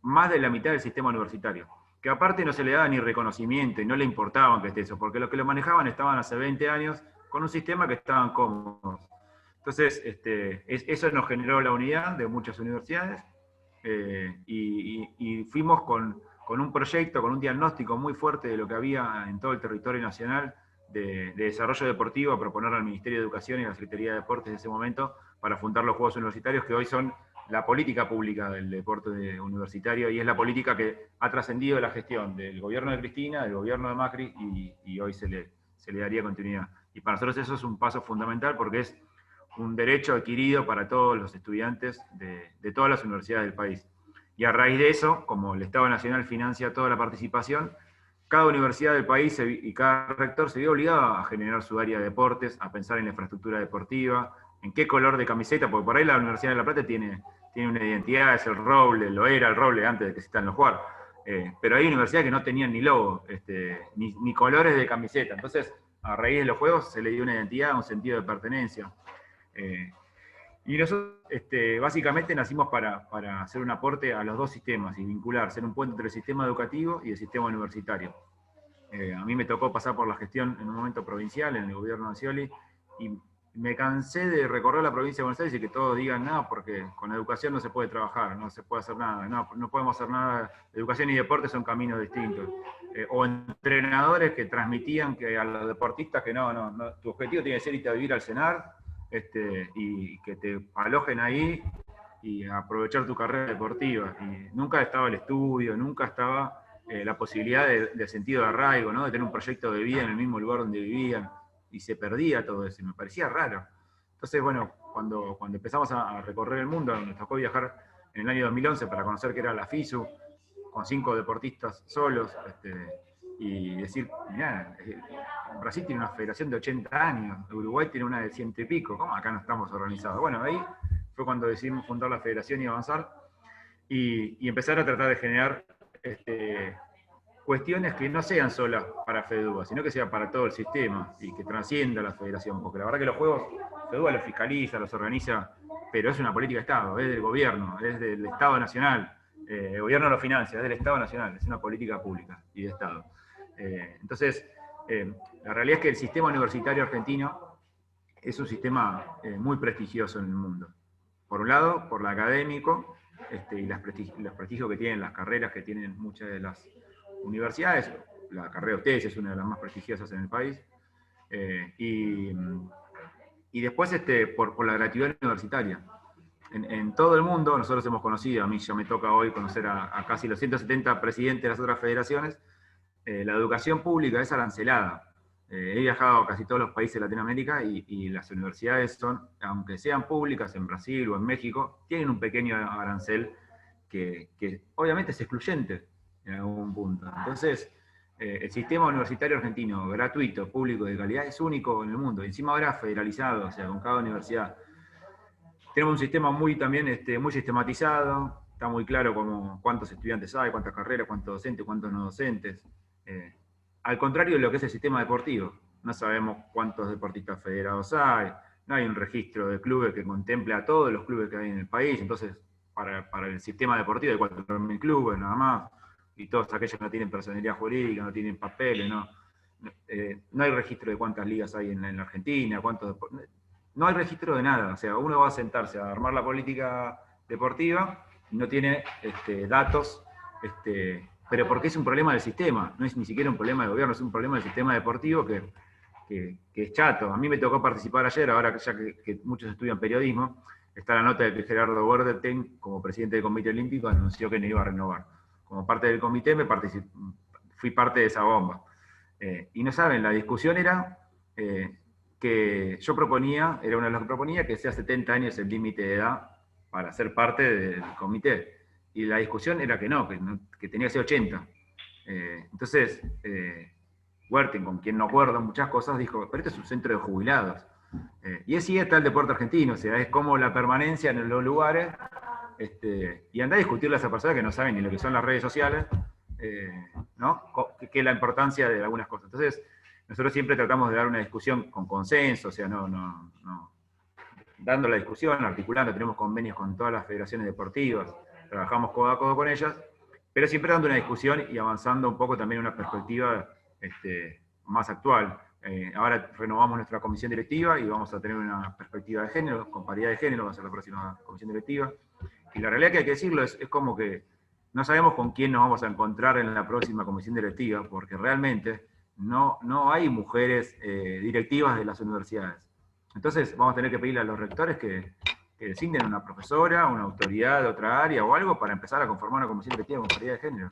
[SPEAKER 4] más de la mitad del sistema universitario, que aparte no se le daba ni reconocimiento y no le importaban que esté eso, porque los que lo manejaban estaban hace 20 años con un sistema que estaban cómodos. Entonces, eso nos generó la unidad de muchas universidades, y fuimos con un proyecto, con un diagnóstico muy fuerte de lo que había en todo el territorio nacional de desarrollo deportivo, a proponer al Ministerio de Educación y a la Secretaría de Deportes de ese momento para fundar los Juegos Universitarios, que hoy son la política pública del deporte universitario, y es la política que ha trascendido la gestión del gobierno de Cristina, del gobierno de Macri, y hoy se le daría continuidad. Y para nosotros eso es un paso fundamental, porque es un derecho adquirido para todos los estudiantes de todas las universidades del país. Y a raíz de eso, como el Estado Nacional financia toda la participación, cada universidad del país y cada rector se vio obligado a generar su área de deportes, a pensar en la infraestructura deportiva, en qué color de camiseta, porque por ahí la Universidad de La Plata tiene una identidad, es el roble, lo era el roble antes de que existan los jugar. Pero hay universidades que no tenían ni logo, ni colores de camiseta. Entonces, a raíz de los juegos se le dio una identidad, un sentido de pertenencia. Y nosotros básicamente nacimos para hacer un aporte a los dos sistemas y vincular, ser un puente entre el sistema educativo y el sistema universitario. A mí me tocó pasar por la gestión en un momento provincial, en el gobierno de Scioli, y me cansé de recorrer la provincia de Buenos Aires y que todos digan, no, porque con educación no se puede trabajar, no se puede hacer nada, no podemos hacer nada, educación y deporte son caminos distintos. O entrenadores que transmitían que a los deportistas que no, tu objetivo tiene que ser irte a vivir al CENAR, y que te alojen ahí y aprovechar tu carrera deportiva. Y nunca estaba el estudio, nunca estaba la posibilidad de sentido de arraigo, ¿no? De tener un proyecto de vida en el mismo lugar donde vivían, y se perdía todo eso, y me parecía raro. Entonces, bueno, cuando empezamos a recorrer el mundo, nos tocó viajar en el año 2011 para conocer qué era la FISU, con 5 deportistas solos, y decir, mirá, Brasil tiene una federación de 80 años, Uruguay tiene una de 100 y pico, ¿cómo acá no estamos organizados? Bueno, ahí fue cuando decidimos fundar la federación y avanzar, y empezar a tratar de generar cuestiones que no sean solas para FEDUBA, sino que sea para todo el sistema, y que trascienda la federación, porque la verdad que los juegos, FEDUBA los fiscaliza, los organiza, pero es una política de Estado, es del gobierno, es del Estado Nacional, el gobierno lo financia, es del Estado Nacional, es una política pública y de Estado. Entonces, la realidad es que el sistema universitario argentino es un sistema muy prestigioso en el mundo. Por un lado, por lo académico, y los prestigios que tienen las carreras que tienen muchas de las universidades. La carrera de ustedes es una de las más prestigiosas en el país. Y después por la gratuidad universitaria. En todo el mundo, nosotros hemos conocido, a mí ya me toca hoy conocer a casi los 170 presidentes de las otras federaciones, la educación pública es arancelada. He viajado a casi todos los países de Latinoamérica y las universidades son, aunque sean públicas en Brasil o en México, tienen un pequeño arancel que obviamente es excluyente en algún punto. Entonces, el sistema universitario argentino, gratuito, público, de calidad, es único en el mundo. Encima ahora federalizado, o sea, con cada universidad. Tenemos un sistema muy sistematizado, está muy claro cuántos estudiantes hay, cuántas carreras, cuántos docentes, cuántos no docentes. Al contrario de lo que es el sistema deportivo, no sabemos cuántos deportistas federados hay, no hay un registro de clubes que contemple a todos los clubes que hay en el país, entonces para el sistema deportivo hay 4.000 clubes nada más, y todos aquellos que no tienen personalidad jurídica, no tienen papeles, no hay registro de cuántas ligas hay en la Argentina, no hay registro de nada, o sea, uno va a sentarse a armar la política deportiva y no tiene datos pero porque es un problema del sistema, no es ni siquiera un problema del gobierno, es un problema del sistema deportivo que es chato. A mí me tocó participar ayer, ahora ya que muchos estudian periodismo, está la nota de que Gerardo Werdetein, como presidente del Comité Olímpico, anunció que no iba a renovar. Como parte del comité fui parte de esa bomba. Y no saben, la discusión era que yo proponía, era uno de los que proponía, que sea 70 años el límite de edad para ser parte del comité. Y la discusión era que tenía que ser 80. Entonces, Wertheim, con quien no acuerdo muchas cosas, dijo, pero este es un centro de jubilados. Y así está el deporte argentino, o sea, es como la permanencia en los lugares, y andá a discutirle a esas personas que no saben ni lo que son las redes sociales, ¿no? Que es la importancia de algunas cosas. Entonces, nosotros siempre tratamos de dar una discusión con consenso, o sea, dando la discusión, articulando, tenemos convenios con todas las federaciones deportivas, trabajamos codo a codo con ellas, pero siempre dando una discusión y avanzando un poco también en una perspectiva más actual. Ahora renovamos nuestra comisión directiva y vamos a tener una perspectiva de género, con paridad de género, va a ser la próxima comisión directiva. Y la realidad que hay que decirlo es como que no sabemos con quién nos vamos a encontrar en la próxima comisión directiva, porque realmente no hay mujeres directivas de las universidades. Entonces vamos a tener que pedirle a los rectores que designen una profesora, una autoridad de otra área o algo para empezar a conformar una comisión directiva con paridad de género.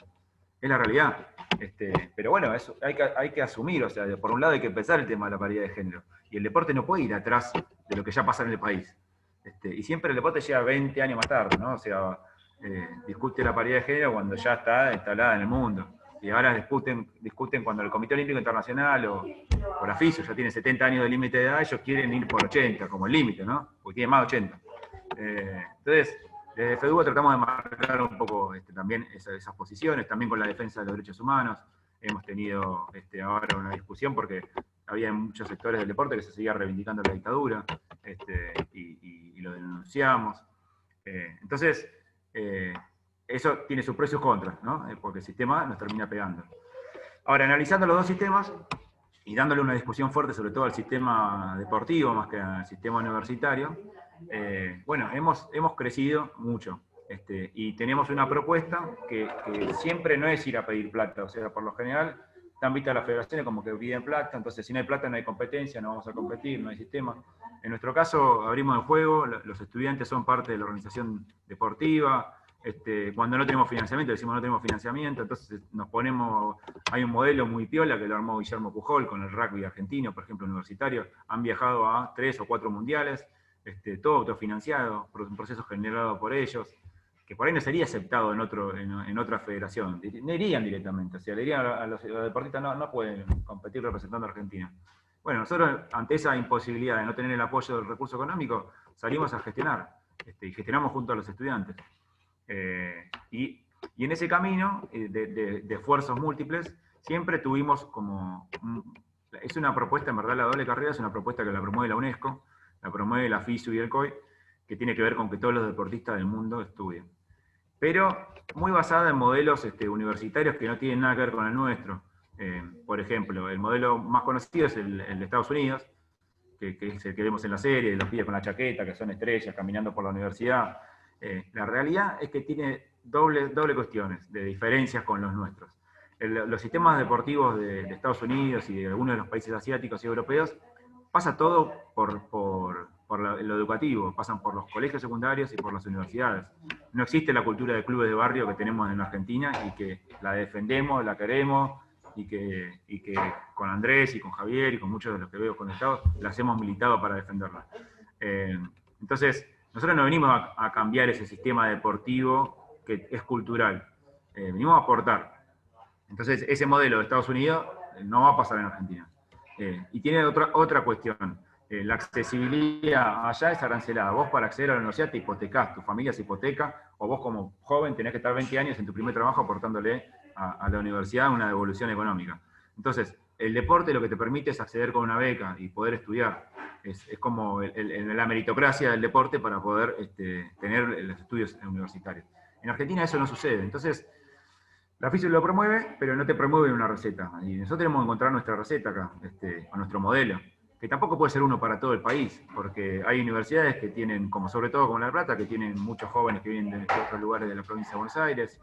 [SPEAKER 4] Es la realidad. Pero bueno, eso hay que asumir, o sea, por un lado hay que empezar el tema de la paridad de género. Y el deporte no puede ir atrás de lo que ya pasa en el país. Y siempre el deporte llega 20 años más tarde, ¿no? O sea, discute la paridad de género cuando ya está instalada en el mundo. Y ahora discuten cuando el Comité Olímpico Internacional o la FISO ya tiene 70 años de límite de edad, ellos quieren ir por 80 como el límite, ¿no? Porque tiene más de 80. Entonces, desde FEDUBA tratamos de marcar un poco también esas posiciones, también con la defensa de los derechos humanos. Hemos tenido ahora una discusión porque había muchos sectores del deporte que se seguía reivindicando la dictadura, y lo denunciamos. Entonces, eso tiene sus pros y sus contras, ¿no? Porque el sistema nos termina pegando. Ahora, analizando los dos sistemas y dándole una discusión fuerte sobre todo al sistema deportivo más que al sistema universitario, bueno, hemos crecido mucho. Y tenemos una propuesta que siempre no es ir a pedir plata, o sea, por lo general están vistas las federaciones como que piden plata, entonces si no hay plata no hay competencia, no vamos a competir, no hay sistema. En nuestro caso abrimos el juego, los estudiantes son parte de la organización deportiva, cuando no tenemos financiamiento, decimos no tenemos financiamiento, entonces hay un modelo muy piola que lo armó Guillermo Pujol con el rugby argentino, por ejemplo, universitario, han viajado a 3 o 4 mundiales, todo autofinanciado, un proceso generado por ellos, que por ahí no sería aceptado en otra federación, no irían directamente, o sea, le dirían a los deportistas no pueden competir representando a Argentina. Bueno, nosotros ante esa imposibilidad de no tener el apoyo del recurso económico, salimos a gestionar, y gestionamos junto a los estudiantes. Y en ese camino de esfuerzos múltiples, siempre tuvimos como... Es una propuesta, en verdad, la doble carrera es una propuesta que la promueve la UNESCO, la promueve la FISU y el COI, que tiene que ver con que todos los deportistas del mundo estudien. Pero muy basada en modelos universitarios que no tienen nada que ver con el nuestro. Por ejemplo, el modelo más conocido es el de Estados Unidos, que es el que vemos en la serie, los pibes con la chaqueta, que son estrellas, caminando por la universidad. La realidad es que tiene doble cuestiones de diferencias con los nuestros. Los sistemas deportivos de Estados Unidos y de algunos de los países asiáticos y europeos pasa todo por lo educativo, pasan por los colegios secundarios y por las universidades. No existe la cultura de clubes de barrio que tenemos en Argentina y que la defendemos, la queremos y que con Andrés y con Javier y con muchos de los que veo conectados las hemos militado para defenderla. Entonces, nosotros no venimos a cambiar ese sistema deportivo que es cultural, venimos a aportar. Entonces, ese modelo de Estados Unidos no va a pasar en Argentina. Y tiene otra cuestión. La accesibilidad allá es arancelada. Vos para acceder a la universidad te hipotecás, tu familia se hipoteca, o vos como joven tenés que estar 20 años en tu primer trabajo aportándole a la universidad una devolución económica. Entonces, el deporte lo que te permite es acceder con una beca y poder estudiar. Es como la meritocracia del deporte para poder tener los estudios universitarios. En Argentina eso no sucede. Entonces, la FISU lo promueve, pero no te promueve una receta. Y nosotros tenemos que encontrar nuestra receta acá, o nuestro modelo, que tampoco puede ser uno para todo el país, porque hay universidades que tienen, sobre todo como La Plata, que tienen muchos jóvenes que vienen de otros lugares de la provincia de Buenos Aires,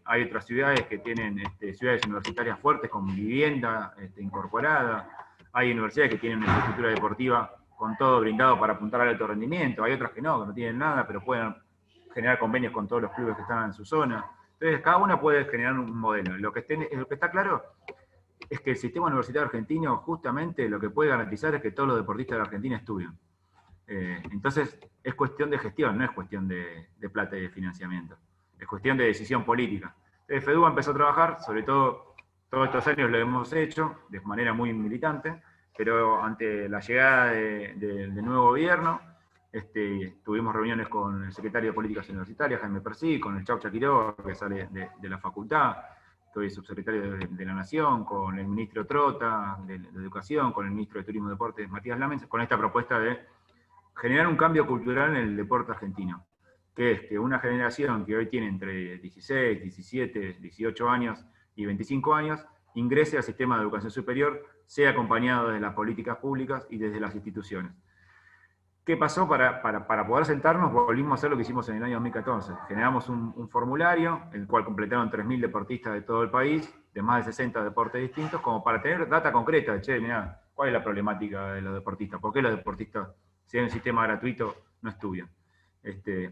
[SPEAKER 4] Hay otras ciudades que tienen ciudades universitarias fuertes con vivienda incorporada. Hay universidades que tienen una infraestructura deportiva con todo brindado para apuntar al alto rendimiento. Hay otras que no tienen nada, pero pueden generar convenios con todos los clubes que están en su zona. Entonces, cada una puede generar un modelo. Lo que está claro es que el sistema universitario argentino justamente lo que puede garantizar es que todos los deportistas de la Argentina estudien. Entonces, es cuestión de gestión, no es cuestión de plata y de financiamiento. Es cuestión de decisión política. Entonces, FEDUBA empezó a trabajar, sobre todo, todos estos años lo hemos hecho de manera muy militante, pero ante la llegada del nuevo gobierno, tuvimos reuniones con el secretario de Políticas Universitarias, Jaime Persí, con el Chaucha Quiroga, que sale de la facultad, que hoy es subsecretario de la Nación, con el ministro Trota, de Educación, con el ministro de Turismo y Deportes, Matías Lamens, con esta propuesta de generar un cambio cultural en el deporte argentino, que es que una generación que hoy tiene entre 16, 17, 18 años y 25 años, ingrese al sistema de educación superior, sea acompañado desde las políticas públicas y desde las instituciones. ¿Qué pasó? Para poder sentarnos, volvimos a hacer lo que hicimos en el año 2014. Generamos un formulario, el cual completaron 3.000 deportistas de todo el país, de más de 60 deportes distintos, como para tener data concreta de, che, mirá, ¿cuál es la problemática de los deportistas? ¿Por qué los deportistas, si hay un sistema gratuito, no estudian?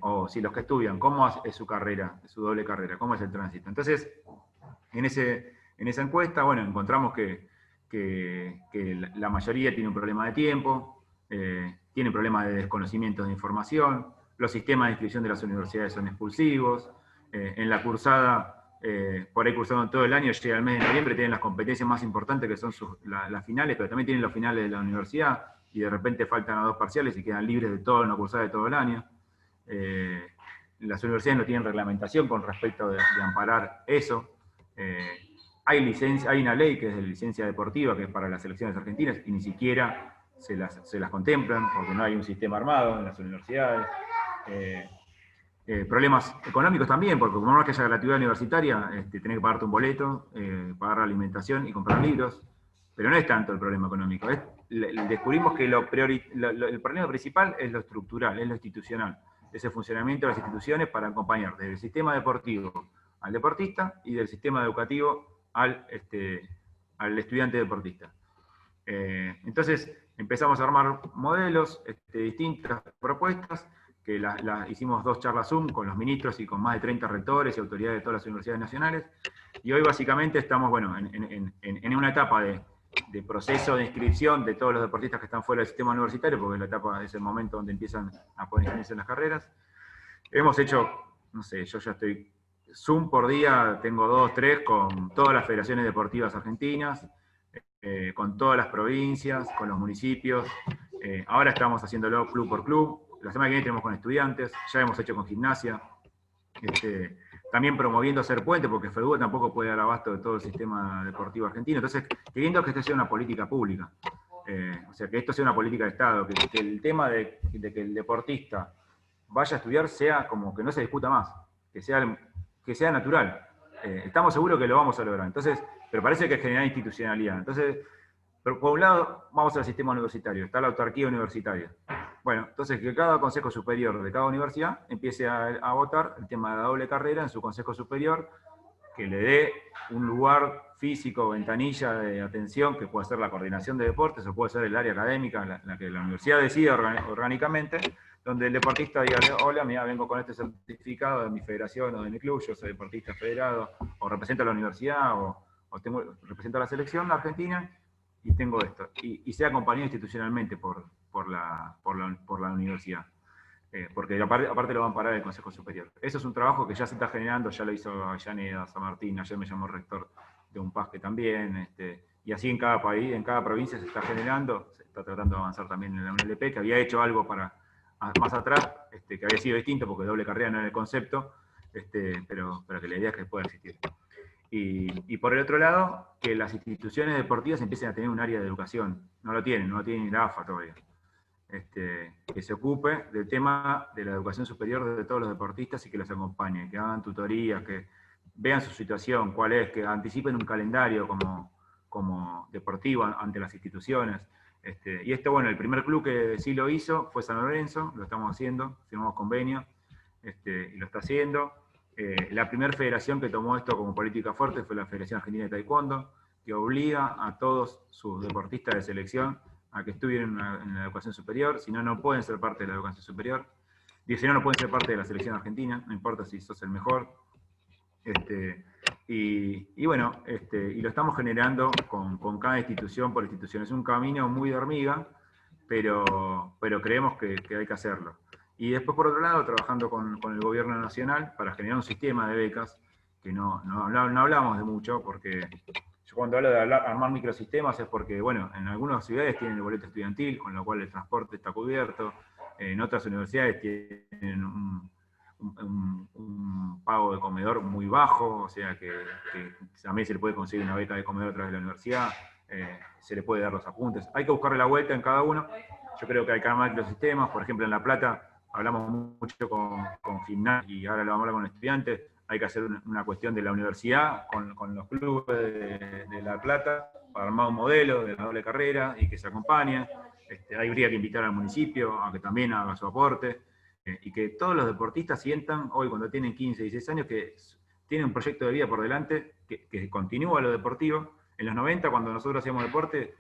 [SPEAKER 4] O si los que estudian, ¿cómo es su carrera, su doble carrera? ¿Cómo es el tránsito? Entonces, en esa encuesta, bueno, encontramos que la mayoría tiene un problema de tiempo, tiene problemas de desconocimiento de información, los sistemas de inscripción de las universidades son expulsivos, en la cursada, por ahí cursando todo el año, llega el mes de noviembre, tienen las competencias más importantes que son las finales, pero también tienen los finales de la universidad, y de repente faltan a 2 parciales y quedan libres de toda una cursada de todo el año. Las universidades no tienen reglamentación con respecto de amparar eso. Hay una ley que es de licencia deportiva, que es para las selecciones argentinas, y ni siquiera se las contemplan, porque no hay un sistema armado en las universidades. Problemas económicos también, porque como no es que haya gratuidad universitaria, tenés que pagarte un boleto, pagar la alimentación y comprar libros, pero no es tanto el problema económico. Descubrimos que el problema principal es lo estructural, es lo institucional, es el funcionamiento de las instituciones para acompañar desde el sistema deportivo al deportista y del sistema educativo al estudiante deportista. Entonces empezamos a armar modelos, distintas propuestas, que hicimos 2 charlas Zoom con los ministros y con más de 30 rectores y autoridades de todas las universidades nacionales, y hoy básicamente estamos en una etapa de proceso de inscripción de todos los deportistas que están fuera del sistema universitario, porque la etapa es el momento donde empiezan a poder inscribirse en las carreras. Hemos hecho, no sé, yo ya estoy Zoom por día, tengo 2, 3 con todas las federaciones deportivas argentinas, con todas las provincias, con los municipios. Ahora estamos haciéndolo club por club. La semana que viene tenemos con estudiantes, ya hemos hecho con gimnasia. También promoviendo hacer puente, porque FEDUBA tampoco puede dar abasto de todo el sistema deportivo argentino. Entonces, queriendo que esto sea una política pública. O sea, que esto sea una política de Estado, que el tema de que el deportista vaya a estudiar sea como que no se discuta más, que sea natural. Estamos seguros que lo vamos a lograr. Entonces, pero parece que genera institucionalidad. Entonces, por un lado, vamos al sistema universitario, está la autarquía universitaria. Bueno, entonces que cada consejo superior de cada universidad empiece a votar el tema de la doble carrera en su consejo superior, que le dé un lugar físico, ventanilla de atención, que puede ser la coordinación de deportes, o puede ser el área académica, la que la universidad decida orgánicamente, donde el deportista diga, hola, mira, vengo con este certificado de mi federación o de mi club, yo soy deportista federado, o represento a la universidad, o represento a la selección argentina, y tengo esto. Y sea acompañado institucionalmente por la universidad. Porque aparte lo van a parar el Consejo Superior. Eso es un trabajo que ya se está generando, ya lo hizo Avellaneda, San Martín, ayer me llamó el rector de UNPASque también, y así en cada país, en cada provincia se está generando, se está tratando de avanzar también en la UNLP, que había hecho algo más atrás, que había sido distinto, porque doble carrera no era el concepto, pero que la idea es que pueda existir. Y por el otro lado, que las instituciones deportivas empiecen a tener un área de educación. No lo tienen ni la AFA todavía. Que se ocupe del tema de la educación superior de todos los deportistas y que los acompañe, que hagan tutorías, que vean su situación, cuál es, que anticipen un calendario como deportivo ante las instituciones. Y bueno, el primer club que sí lo hizo fue San Lorenzo, lo estamos haciendo, firmamos convenio, y lo está haciendo. La primera federación que tomó esto como política fuerte fue la Federación Argentina de Taekwondo, que obliga a todos sus deportistas de selección a que estudien en la educación superior, si no, no pueden ser parte de la educación superior. Y si no, no pueden ser parte de la selección argentina, no importa si sos el mejor. Y bueno, y lo estamos generando con cada institución por institución. Es un camino muy de hormiga, pero creemos que hay que hacerlo. Y después, por otro lado, trabajando con el gobierno nacional para generar un sistema de becas, que no hablamos de mucho, porque yo cuando hablo de armar microsistemas es porque, bueno, en algunas ciudades tienen el boleto estudiantil, con lo cual el transporte está cubierto, en otras universidades tienen un pago de comedor muy bajo, o sea que también se le puede conseguir una beca de comedor a través de la universidad, se le puede dar los apuntes. Hay que buscarle la vuelta en cada uno. Yo creo que hay que armar los sistemas. Por ejemplo, en La Plata hablamos mucho con gimnasia y ahora lo vamos a hablar con estudiantes. Hay que hacer una cuestión de la universidad con los clubes de La Plata para armar un modelo de la doble carrera y que se acompañe. Habría que invitar al municipio a que también haga su aporte. Y que todos los deportistas sientan, hoy cuando tienen 15, 16 años, que tienen un proyecto de vida por delante, que continúa lo deportivo. En los 90, cuando nosotros hacíamos deporte,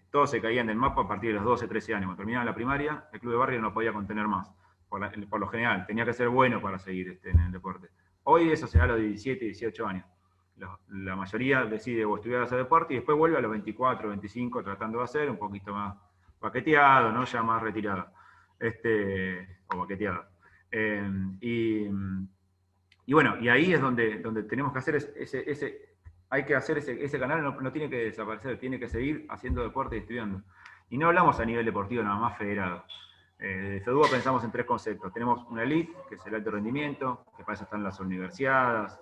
[SPEAKER 4] todos se caían del mapa a partir de los 12, 13 años. Cuando terminaban la primaria, el club de barrio no podía contener más, por lo general. Tenía que ser bueno para seguir en el deporte. Hoy eso se da a los 17, 18 años. La mayoría decide o estudiar hacer deporte y después vuelve a los 24, 25 tratando de hacer un poquito más paqueteado, ¿no? Ya más retirado. O baqueteado. Y bueno, y ahí es donde tenemos que hacer hay que hacer ese canal, no tiene que desaparecer, tiene que seguir haciendo deporte y estudiando. Y no hablamos a nivel deportivo, nada más federado. De FEDUA pensamos en tres conceptos. Tenemos una elite, que es el alto rendimiento, que para eso están las universidades,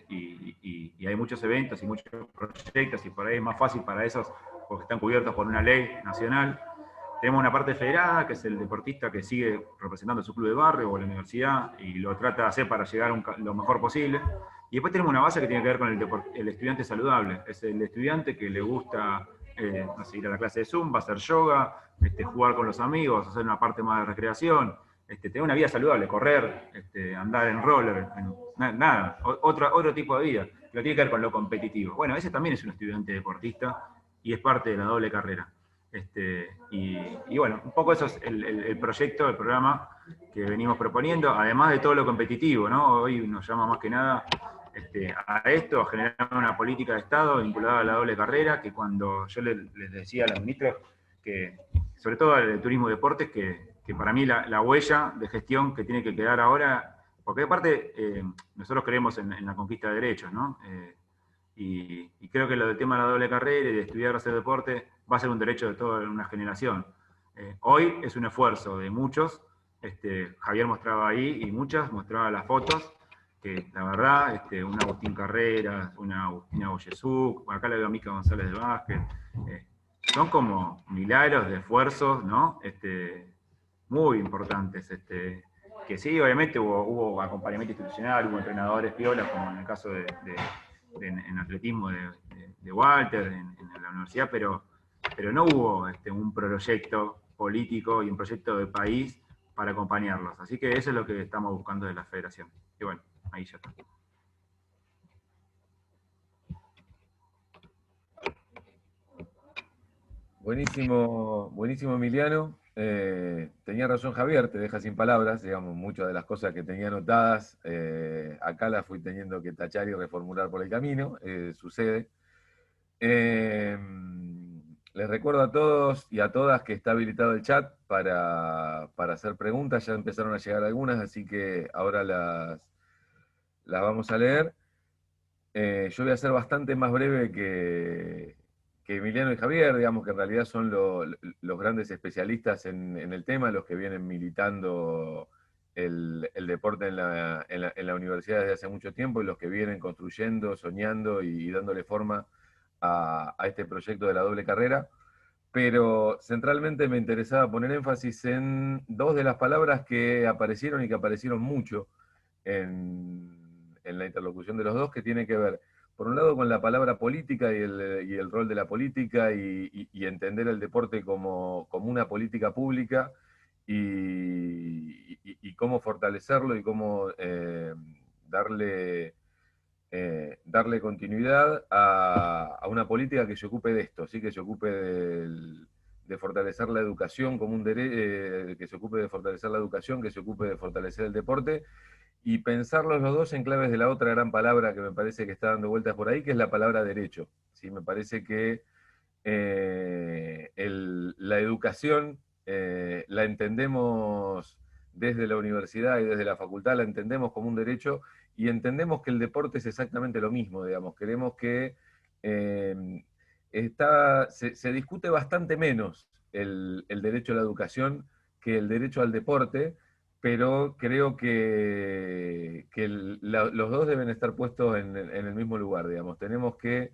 [SPEAKER 4] y hay muchos eventos y muchos proyectos, y por ahí es más fácil para esos, porque están cubiertos por una ley nacional. Tenemos una parte federada, que es el deportista que sigue representando a su club de barrio o la universidad y lo trata de hacer para llegar lo mejor posible. Y después tenemos una base que tiene que ver con el estudiante saludable. Es el estudiante que le gusta no sé, ir a la clase de Zumba, hacer yoga, jugar con los amigos, hacer una parte más de recreación, tener una vida saludable, correr, andar en roller, otro tipo de vida, que lo tiene que ver con lo competitivo. Bueno, ese también es un estudiante deportista y es parte de la doble carrera. Y bueno, un poco eso es el proyecto, el programa que venimos proponiendo, además de todo lo competitivo, ¿no? Hoy nos llama más que nada a esto, a generar una política de Estado vinculada a la doble carrera, que cuando yo les decía a los ministros, que sobre todo al turismo y deportes, que para mí la huella de gestión que tiene que quedar ahora, porque aparte nosotros creemos en la conquista de derechos, ¿no? Y creo que lo del tema de la doble carrera y de estudiar hacer deporte va a ser un derecho de toda una generación. Hoy es un esfuerzo de muchos, Javier mostraba ahí y muchas mostraba las fotos, que la verdad, un Agustín Carreras, una Agustina Boyezuk, acá la veo a Mica González de Vázquez, son como milagros de esfuerzos, ¿no? Muy importantes, que sí, obviamente hubo acompañamiento institucional, hubo entrenadores piolas, como en el caso en atletismo de Walter, en la universidad, pero no hubo un proyecto político y un proyecto de país para acompañarlos. Así que eso es lo que estamos buscando de la federación. Y bueno, ahí ya está.
[SPEAKER 3] Buenísimo, buenísimo Emiliano. Tenía razón Javier, te deja sin palabras, digamos, muchas de las cosas que tenía anotadas, acá las fui teniendo que tachar y reformular por el camino, sucede. Les recuerdo a todos y a todas que está habilitado el chat para hacer preguntas, ya empezaron a llegar algunas, así que ahora las vamos a leer. Yo voy a ser bastante más breve que Emiliano y Javier, digamos que en realidad son los grandes especialistas en el tema, los que vienen militando el deporte en la universidad desde hace mucho tiempo y los que vienen construyendo, soñando y dándole forma a este proyecto de la doble carrera. Pero centralmente me interesaba poner énfasis en dos de las palabras que aparecieron y que aparecieron mucho en la interlocución de los dos, que tiene que ver, por un lado, con la palabra política y el rol de la política y entender el deporte como una política pública y cómo fortalecerlo y cómo darle continuidad a una política que se ocupe de esto, ¿sí? Que se ocupe de fortalecer la educación como un derecho, que se ocupe de fortalecer la educación, que se ocupe de fortalecer el deporte, y pensarlos los dos en claves de la otra gran palabra que me parece que está dando vueltas por ahí, que es la palabra derecho. ¿Sí? Me parece que la educación la entendemos desde la universidad y desde la facultad, la entendemos como un derecho, y entendemos que el deporte es exactamente lo mismo, digamos. Queremos que se discute bastante menos el derecho a la educación que el derecho al deporte, pero creo que los dos deben estar puestos en el mismo lugar, digamos. Tenemos que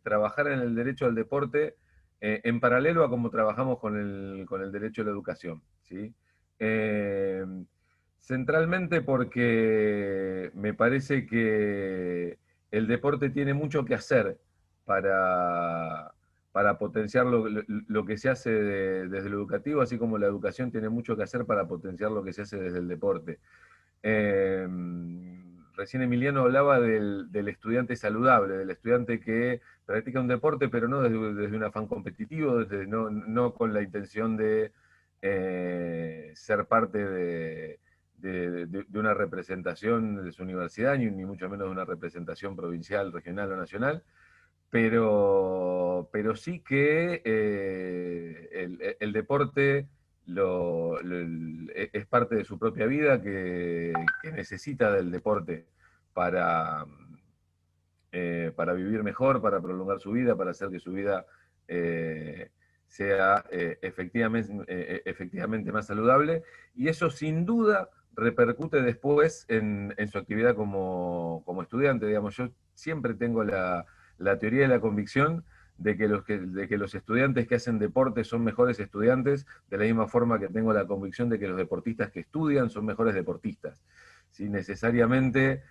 [SPEAKER 3] trabajar en el derecho al deporte en paralelo a cómo trabajamos con el derecho a la educación, ¿sí? Eh, Centralmente porque me parece que el deporte tiene mucho que hacer para, para potenciar lo que se hace desde lo educativo, así como la educación tiene mucho que hacer para potenciar lo que se hace desde el deporte. Eh, Recién Emiliano hablaba del estudiante saludable, del estudiante que practica un deporte, pero no desde un afán competitivo, no con la intención de ser parte de una representación de su universidad, ni mucho menos de una representación provincial, regional o nacional, pero sí que el deporte es parte de su propia vida, que necesita del deporte para, para vivir mejor, para prolongar su vida, para hacer que su vida sea efectivamente más saludable, y eso sin duda repercute después en su actividad como estudiante. Digamos, yo siempre tengo la teoría de la convicción de que los estudiantes que hacen deporte son mejores estudiantes, de la misma forma que tengo la convicción de que los deportistas que estudian son mejores deportistas. ¿Sí? Necesariamente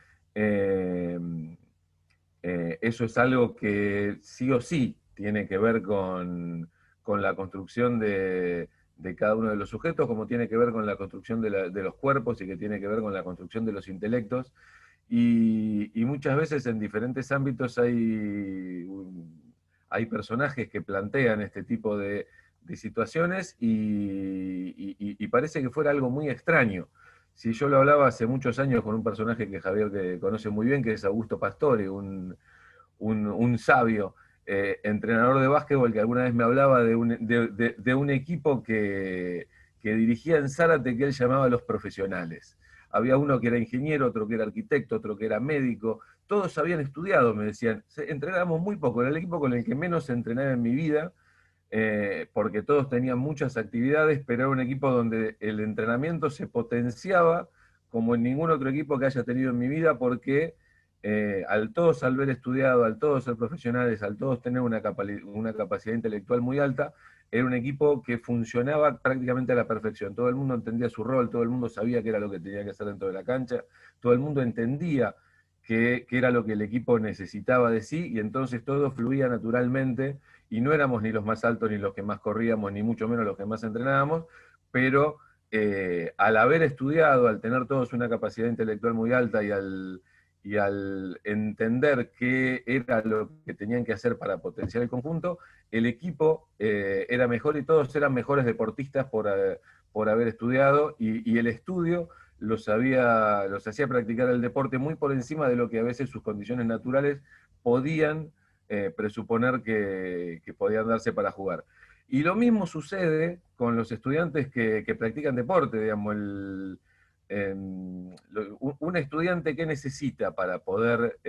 [SPEAKER 3] eso es algo que sí o sí tiene que ver con la construcción de cada uno de los sujetos, como tiene que ver con la construcción de los cuerpos, y que tiene que ver con la construcción de los intelectos. Y muchas veces en diferentes ámbitos hay personajes que plantean este tipo de situaciones, y parece que fuera algo muy extraño. Si yo lo hablaba hace muchos años con un personaje que Javier que conoce muy bien, que es Augusto Pastore, un sabio entrenador de básquetbol, que alguna vez me hablaba de un equipo que dirigía en Zárate, que él llamaba los profesionales. Había uno que era ingeniero, otro que era arquitecto, otro que era médico. Todos habían estudiado, me decían. Entrenábamos muy poco, era el equipo con el que menos entrenaba en mi vida, porque todos tenían muchas actividades, pero era un equipo donde el entrenamiento se potenciaba como en ningún otro equipo que haya tenido en mi vida, porque al todos haber estudiado, al todos ser profesionales, al todos tener una capacidad intelectual muy alta, era un equipo que funcionaba prácticamente a la perfección. Todo el mundo entendía su rol, todo el mundo sabía qué era lo que tenía que hacer dentro de la cancha, todo el mundo entendía qué era lo que el equipo necesitaba de sí, y entonces todo fluía naturalmente, y no éramos ni los más altos, ni los que más corríamos, ni mucho menos los que más entrenábamos, pero al haber estudiado, al tener todos una capacidad intelectual muy alta, y al entender qué era lo que tenían que hacer para potenciar el conjunto, el equipo era mejor, y todos eran mejores deportistas por haber estudiado, y el estudio los hacía practicar el deporte muy por encima de lo que a veces sus condiciones naturales podían presuponer que podían darse para jugar. Y lo mismo sucede con los estudiantes que practican deporte, digamos. Un estudiante, ¿qué necesita para poder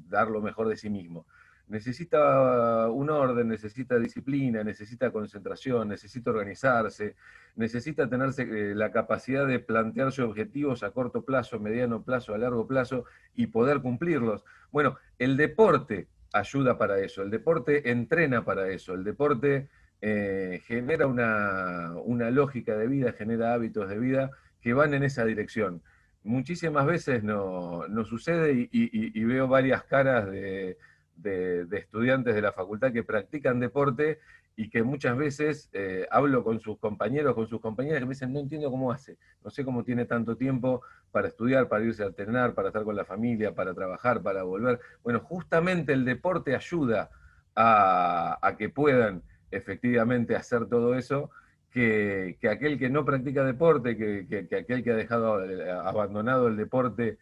[SPEAKER 3] dar lo mejor de sí mismo? Necesita un orden, necesita disciplina, necesita concentración, necesita organizarse, necesita tener la capacidad de plantearse objetivos a corto plazo, mediano plazo, a largo plazo, y poder cumplirlos. Bueno, el deporte ayuda para eso, el deporte entrena para eso, el deporte genera una lógica de vida, genera hábitos de vida que van en esa dirección. Muchísimas veces no sucede, y veo varias caras de de estudiantes de la facultad que practican deporte y que muchas veces hablo con sus compañeros, con sus compañeras que me dicen, no entiendo cómo hace, no sé cómo tiene tanto tiempo para estudiar, para irse a entrenar, para estar con la familia, para trabajar, para volver. Bueno, justamente el deporte ayuda a que puedan efectivamente hacer todo eso, que aquel que no practica deporte, que aquel que ha dejado abandonado el deporte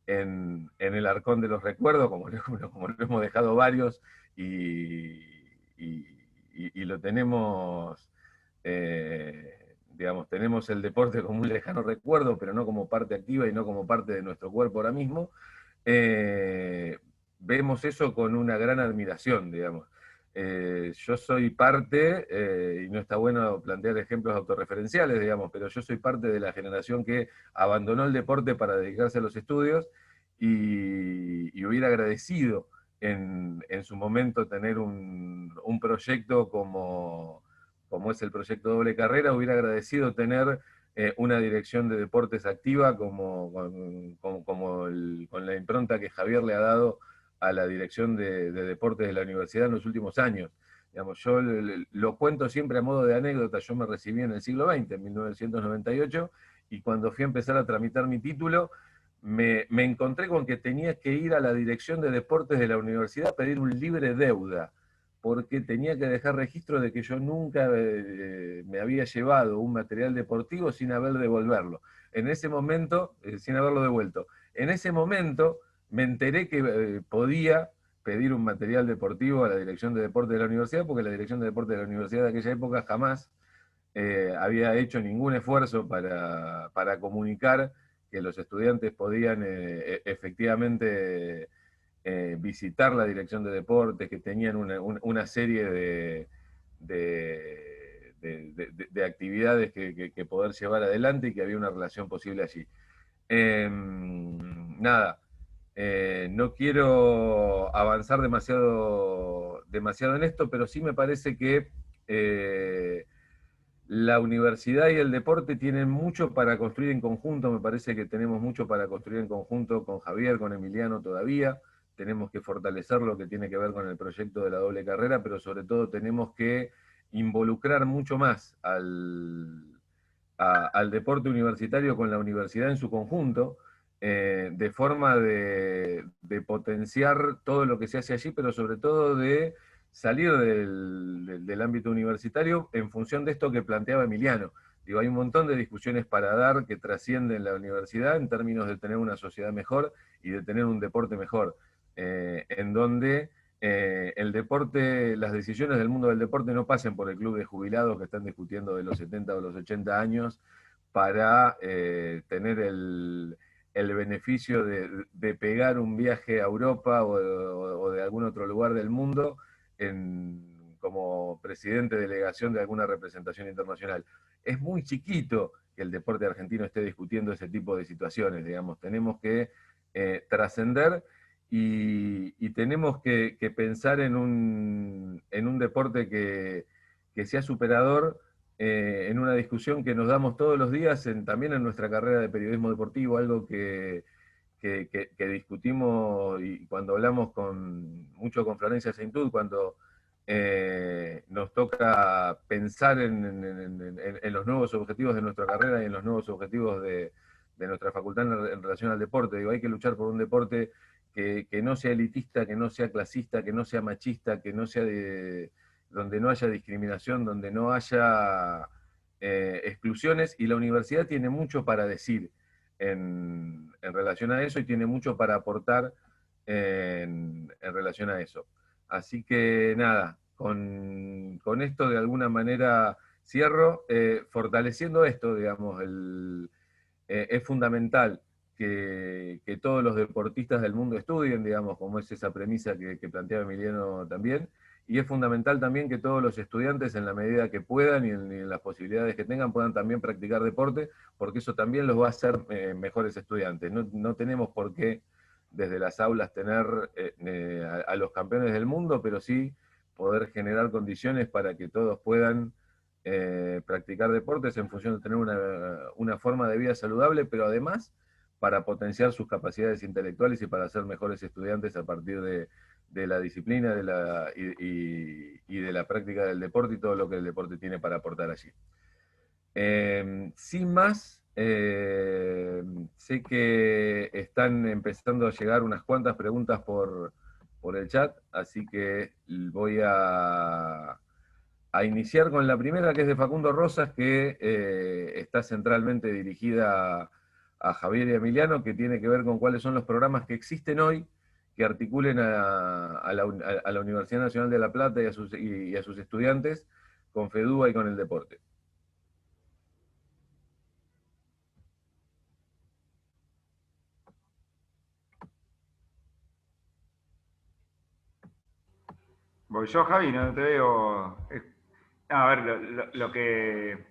[SPEAKER 3] en el arcón de los recuerdos, como lo hemos dejado varios, y lo tenemos, digamos, tenemos el deporte como un lejano recuerdo, pero no como parte activa y no como parte de nuestro cuerpo ahora mismo, vemos eso con una gran admiración, digamos. Yo soy parte, y no está bueno plantear ejemplos autorreferenciales, digamos, pero yo soy parte de la generación que abandonó el deporte para dedicarse a los estudios y hubiera agradecido en su momento tener un proyecto como es el proyecto Doble Carrera, hubiera agradecido tener una dirección de deportes activa con la impronta que Javier le ha dado a la dirección de deportes de la universidad en los últimos años. Digamos, yo lo cuento siempre a modo de anécdota. Yo me recibí en el siglo XX, en 1998, y cuando fui a empezar a tramitar mi título, me encontré con que tenía que ir a la dirección de deportes de la universidad a pedir un libre deuda, porque tenía que dejar registro de que yo nunca me había llevado un material deportivo sin haber devolverlo. En ese momento, sin haberlo devuelto. En ese momento me enteré que podía pedir un material deportivo a la Dirección de Deportes de la universidad, porque la Dirección de Deportes de la universidad de aquella época jamás había hecho ningún esfuerzo para comunicar que los estudiantes podían efectivamente visitar la Dirección de Deportes, que tenían una serie de actividades que poder llevar adelante y que había una relación posible allí. Nada, no quiero avanzar demasiado en esto, pero sí me parece que la universidad y el deporte tienen mucho para construir en conjunto. Me parece que tenemos mucho para construir en conjunto con Javier, con Emiliano todavía. Tenemos que fortalecer lo que tiene que ver con el proyecto de la doble carrera, pero sobre todo tenemos que involucrar mucho más al deporte universitario con la universidad en su conjunto, de forma de potenciar todo lo que se hace allí, pero sobre todo de salir del ámbito universitario en función de esto que planteaba Emiliano. Digo, hay un montón de discusiones para dar que trascienden la universidad en términos de tener una sociedad mejor y de tener un deporte mejor, en donde el deporte, las decisiones del mundo del deporte no pasen por el club de jubilados que están discutiendo de los 70 o los 80 años para tener el beneficio de pegar un viaje a Europa o de algún otro lugar del mundo como presidente de delegación de alguna representación internacional. Es muy chiquito que el deporte argentino esté discutiendo ese tipo de situaciones, digamos. Tenemos que trascender y tenemos que pensar en un deporte que sea superador, en una discusión que nos damos todos los días, también en nuestra carrera de periodismo deportivo, algo que discutimos y cuando hablamos mucho con Florencia Saintud, cuando nos toca pensar en los nuevos objetivos de nuestra carrera y en los nuevos objetivos de nuestra facultad en relación al deporte. Digo, hay que luchar por un deporte que no sea elitista, que no sea clasista, que no sea machista, que no sea donde no haya discriminación, donde no haya exclusiones, y la universidad tiene mucho para decir en relación a eso y tiene mucho para aportar en relación a eso. Así que nada, con esto de alguna manera cierro, fortaleciendo esto, digamos, es fundamental que todos los deportistas del mundo estudien, digamos, como es esa premisa que planteaba Emiliano también, y es fundamental también que todos los estudiantes, en la medida que puedan y en las posibilidades que tengan, puedan también practicar deporte, porque eso también los va a hacer mejores estudiantes. No tenemos por qué desde las aulas tener a los campeones del mundo, pero sí poder generar condiciones para que todos puedan practicar deportes en función de tener una forma de vida saludable, pero además para potenciar sus capacidades intelectuales y para ser mejores estudiantes a partir de de la disciplina y de la práctica del deporte y todo lo que el deporte tiene para aportar allí. Sin más, sé que están empezando a llegar unas cuantas preguntas por el chat, así que voy a iniciar con la primera, que es de Facundo Rosas, que está centralmente dirigida a Javier y Emiliano, que tiene que ver con cuáles son los programas que existen hoy que articulen a la Universidad Nacional de La Plata y a sus estudiantes con FEDUA y con el deporte.
[SPEAKER 4] Voy yo, Javi, no te veo. A ver, lo que.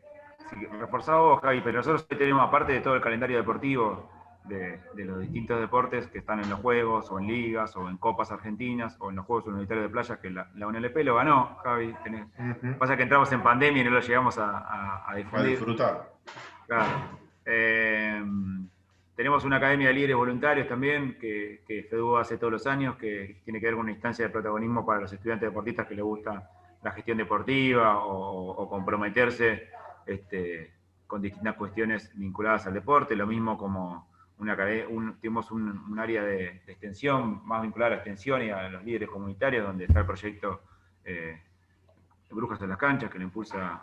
[SPEAKER 4] Sí, reforzado vos, Javi, pero nosotros tenemos, aparte de todo el calendario deportivo de los distintos deportes que están en los Juegos, o en ligas, o en Copas Argentinas, o en los Juegos Universitarios de Playa, que la UNLP lo ganó, Javi. Pasa que entramos en pandemia y no lo llegamos a difundir.
[SPEAKER 5] A disfrutar.
[SPEAKER 4] Claro. Tenemos una academia de líderes voluntarios también, que FEDUA hace todos los años, que tiene que ver con una instancia de protagonismo para los estudiantes deportistas que les gusta la gestión deportiva o comprometerse con distintas cuestiones vinculadas al deporte. Lo mismo como tenemos un área de extensión más vinculada a la extensión y a los líderes comunitarios, donde está el proyecto Brujas en las Canchas, que lo impulsa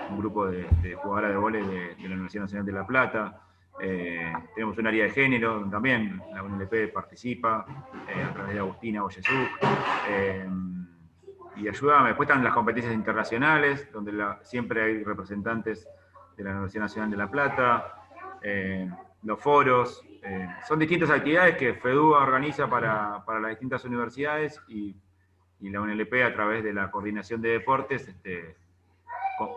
[SPEAKER 4] un grupo de jugadoras de vóley de la Universidad Nacional de La Plata. Tenemos un área de género, donde también la UNLP participa, a través de Agustina Boyesuk. Y ayúdame, después están las competencias internacionales, donde siempre hay representantes de la Universidad Nacional de La Plata, los foros. Son distintas actividades que FEDUA organiza para las distintas universidades y la UNLP, a través de la coordinación de deportes,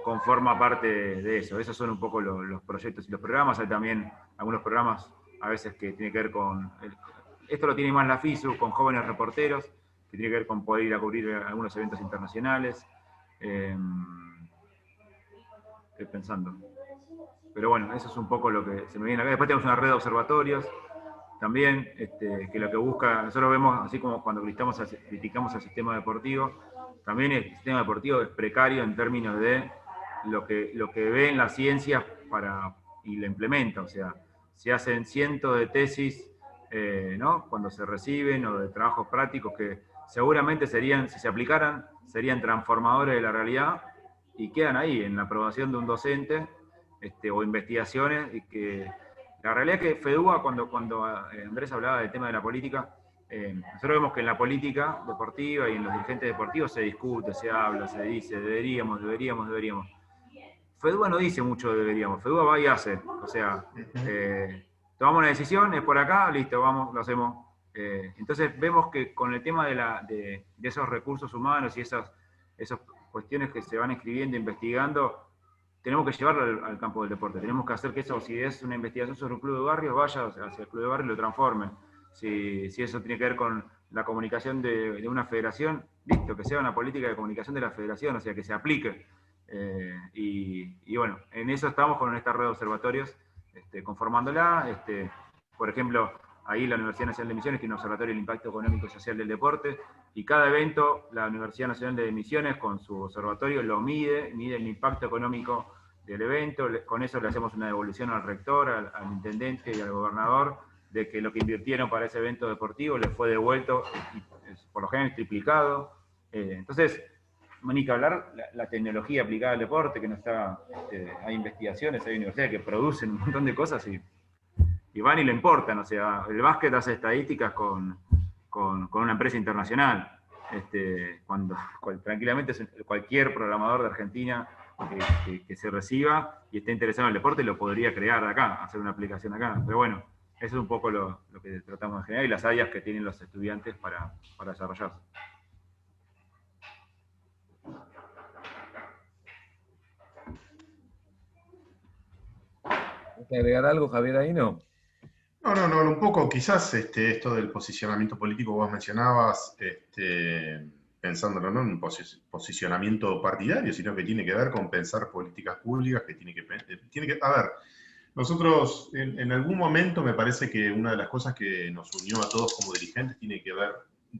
[SPEAKER 4] conforma parte de eso. Esos son un poco los proyectos y los programas. Hay también algunos programas a veces que tienen que ver con... Esto lo tiene más la FISU, con jóvenes reporteros, que tiene que ver con poder ir a cubrir algunos eventos internacionales. Estoy pensando. Pero bueno, eso es un poco lo que se me viene acá. Después tenemos una red de observatorios también, que lo que busca, nosotros vemos, así como cuando criticamos al sistema deportivo, también el sistema deportivo es precario en términos de lo que ve en la ciencia y lo implementa. O sea, se hacen cientos de tesis, ¿no?, cuando se reciben, o de trabajos prácticos que seguramente serían, si se aplicaran, serían transformadores de la realidad y quedan ahí en la aprobación de un docente, o investigaciones, y que la realidad es que FEDUA, cuando Andrés hablaba del tema de la política, nosotros vemos que en la política deportiva y en los dirigentes deportivos se discute, se habla, se dice, deberíamos. FEDUA no dice mucho de deberíamos, FEDUA va y hace. O sea, tomamos una decisión, es por acá, listo, vamos, lo hacemos. Entonces vemos que con el tema de esos recursos humanos y esas cuestiones que se van escribiendo, investigando, tenemos que llevarlo al campo del deporte. Tenemos que hacer que eso, si es una investigación sobre un club de barrio, vaya hacia el club de barrio y lo transforme. Si eso tiene que ver con la comunicación de una federación, listo, que sea una política de comunicación de la federación, o sea, que se aplique. Y bueno, en eso estamos con esta red de observatorios, conformándola. Por ejemplo, ahí la Universidad Nacional de Misiones tiene un observatorio del impacto económico y social del deporte, y cada evento, la Universidad Nacional de Misiones, con su observatorio, lo mide el impacto económico del evento. Con eso le hacemos una devolución al rector, al intendente y al gobernador, de que lo que invirtieron para ese evento deportivo les fue devuelto, por lo general triplicado. Entonces, ni que hablar la tecnología aplicada al deporte, que no está, hay investigaciones, hay universidades que producen un montón de cosas y van y le importan. O sea, el básquet hace estadísticas con una empresa internacional. Cuando tranquilamente cualquier programador de Argentina que se reciba y esté interesado en el deporte lo podría crear de acá, hacer una aplicación acá. Pero bueno, eso es un poco lo que tratamos de generar y las áreas que tienen los estudiantes para desarrollarse.
[SPEAKER 3] ¿Quieres agregar algo, Javier, ahí no?
[SPEAKER 5] No, un poco quizás esto del posicionamiento político vos mencionabas, pensándolo no en un posicionamiento partidario, sino que tiene que ver con pensar políticas públicas, a ver, nosotros en algún momento me parece que una de las cosas que nos unió a todos como dirigentes tiene que ver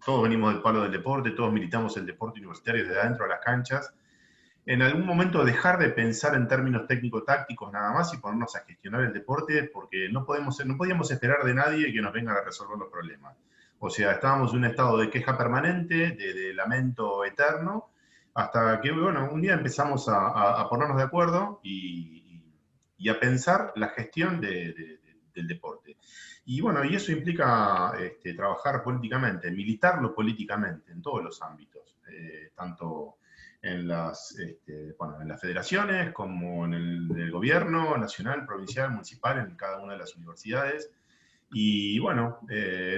[SPEAKER 5] todos venimos del palo del deporte, todos militamos el deporte universitario desde adentro a las canchas, en algún momento dejar de pensar en términos técnico-tácticos nada más y ponernos a gestionar el deporte, porque no podíamos esperar de nadie que nos venga a resolver los problemas. O sea, estábamos en un estado de queja permanente, de lamento eterno, hasta que, bueno, un día empezamos a ponernos de acuerdo y a pensar la gestión del deporte. Y bueno, y eso implica trabajar políticamente, militarlo políticamente en todos los ámbitos, tanto en las federaciones como en el gobierno nacional, provincial, municipal, en cada una de las universidades. Y bueno,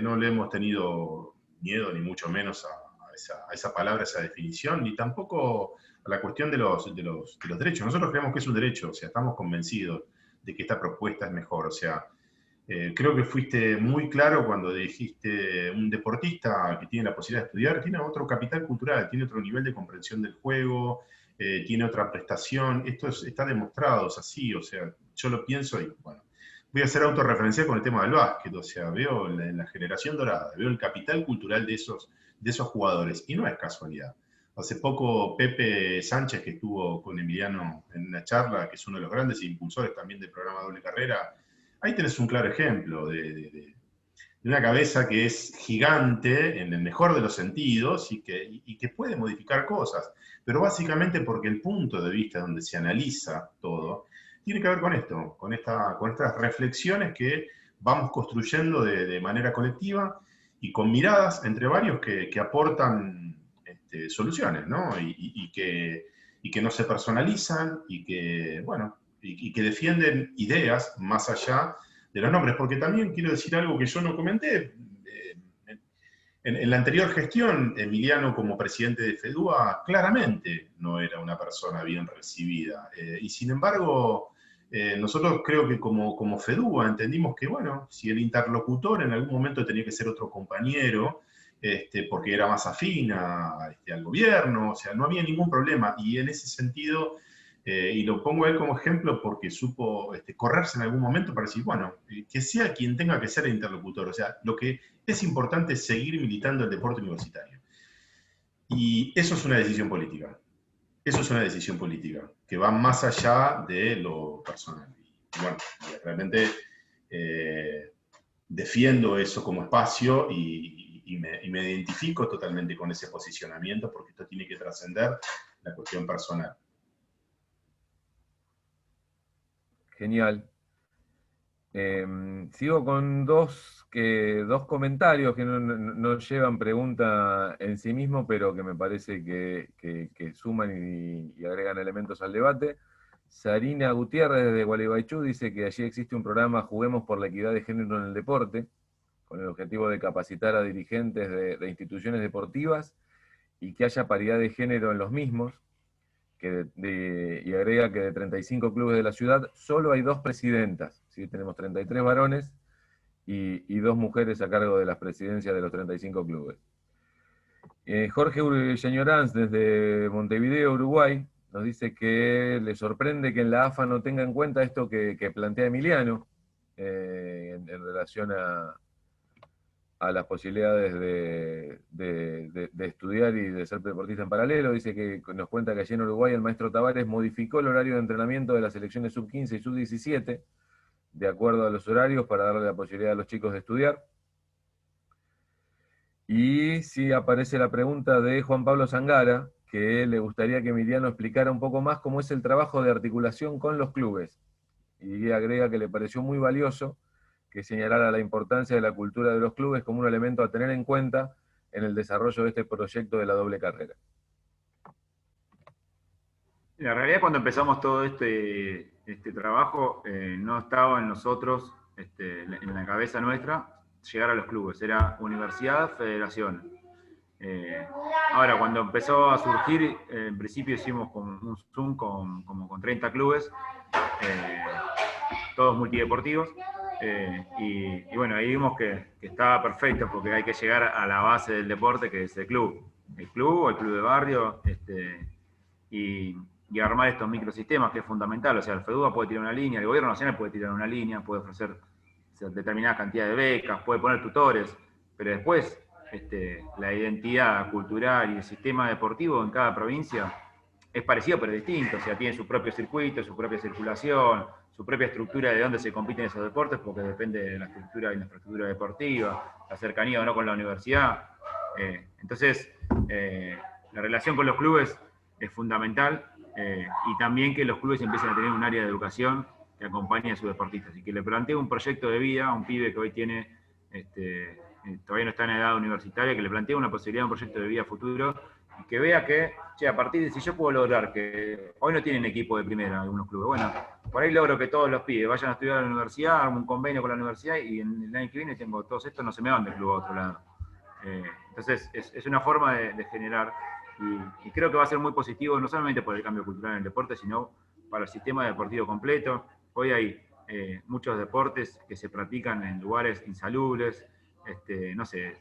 [SPEAKER 5] no le hemos tenido miedo ni mucho menos a esa palabra, a esa definición, ni tampoco a la cuestión de los derechos. Nosotros creemos que es un derecho, o sea, estamos convencidos de que esta propuesta es mejor. O sea, creo que fuiste muy claro cuando dijiste un deportista que tiene la posibilidad de estudiar, tiene otro capital cultural, tiene otro nivel de comprensión del juego, tiene otra prestación. Esto está demostrado, es así, o sea, yo lo pienso y bueno. Voy a hacer autorreferencial con el tema del básquet, o sea, veo la generación dorada, veo el capital cultural de esos jugadores, y no es casualidad. Hace poco Pepe Sánchez, que estuvo con Emiliano en una charla, que es uno de los grandes impulsores también del programa Doble Carrera, ahí tenés un claro ejemplo de una cabeza que es gigante, en el mejor de los sentidos, y que puede modificar cosas, pero básicamente porque el punto de vista donde se analiza todo, tiene que ver con esto, con estas reflexiones que vamos construyendo de manera colectiva y con miradas entre varios que aportan soluciones, ¿no? Y que no se personalizan y que, bueno, y que defienden ideas más allá de los nombres. Porque también quiero decir algo que yo no comenté. En la anterior gestión, Emiliano, como presidente de FEDUA, claramente no era una persona bien recibida. Y sin embargo, nosotros creo que como FEDUA entendimos que, bueno, si el interlocutor en algún momento tenía que ser otro compañero, porque era más afín al gobierno, o sea, no había ningún problema. Y en ese sentido, y lo pongo a él como ejemplo porque supo correrse en algún momento para decir, bueno, que sea quien tenga que ser el interlocutor. O sea, lo que es importante es seguir militando el deporte universitario. Y eso es una decisión política. Eso es una decisión política, que va más allá de lo personal. Y bueno, realmente defiendo eso como espacio y me identifico totalmente con ese posicionamiento, porque esto tiene que trascender la cuestión personal.
[SPEAKER 3] Genial. Sigo con dos comentarios que no llevan pregunta en sí mismo, pero que me parece que suman y agregan elementos al debate. Sarina Gutiérrez de Gualeguaychú dice que allí existe un programa Juguemos por la Equidad de Género en el Deporte, con el objetivo de capacitar a dirigentes de instituciones deportivas y que haya paridad de género en los mismos. Y agrega que de 35 clubes de la ciudad solo hay 2 presidentas, ¿sí? Tenemos 33 varones y 2 mujeres a cargo de las presidencias de los 35 clubes. Jorge Señoranz, desde Montevideo, Uruguay, nos dice que le sorprende que en la AFA no tenga en cuenta esto que plantea Emiliano en relación a las posibilidades de estudiar y de ser deportista en paralelo. Dice que nos cuenta que allí en Uruguay el maestro Tavares modificó el horario de entrenamiento de las selecciones sub-15 y sub-17, de acuerdo a los horarios, para darle la posibilidad a los chicos de estudiar. Y sí aparece la pregunta de Juan Pablo Zangara, que le gustaría que Emiliano explicara un poco más cómo es el trabajo de articulación con los clubes. Y agrega que le pareció muy valioso que señalara la importancia de la cultura de los clubes como un elemento a tener en cuenta en el desarrollo de este proyecto de la doble carrera.
[SPEAKER 4] La realidad, cuando empezamos todo este trabajo, no estaba en nosotros, en la cabeza nuestra, llegar a los clubes. Era universidad, federación. Ahora, cuando empezó a surgir, en principio hicimos un Zoom con 30 clubes, todos multideportivos. Y bueno, ahí vimos que estaba perfecto, porque hay que llegar a la base del deporte, que es el club o el club de barrio, y armar estos microsistemas, que es fundamental. O sea, el FEDUA puede tirar una línea, el gobierno nacional puede tirar una línea, puede ofrecer determinada cantidad de becas, puede poner tutores, pero después la identidad cultural y el sistema deportivo en cada provincia es parecido pero distinto, o sea, tiene su propio circuito, su propia circulación, su propia estructura de dónde se compiten esos deportes, porque depende de la estructura y la infraestructura deportiva, la cercanía o no con la universidad. Entonces, la relación con los clubes es fundamental, y también que los clubes empiecen a tener un área de educación que acompañe a sus deportistas y que le plantee un proyecto de vida a un pibe que hoy tiene, todavía no está en edad universitaria, que le plantee una posibilidad, un proyecto de vida futuro, y que vea que, che, a partir de si yo puedo lograr que hoy no tienen equipo de primera algunos clubes, bueno, por ahí logro que todos los pibes vayan a estudiar a la universidad, armo un convenio con la universidad y en el año que viene tengo todos estos, no se me van del club a otro lado. Entonces es una forma de generar, y creo que va a ser muy positivo, no solamente por el cambio cultural en el deporte, sino para el sistema deportivo completo. Hoy hay muchos deportes que se practican en lugares insalubres, no sé,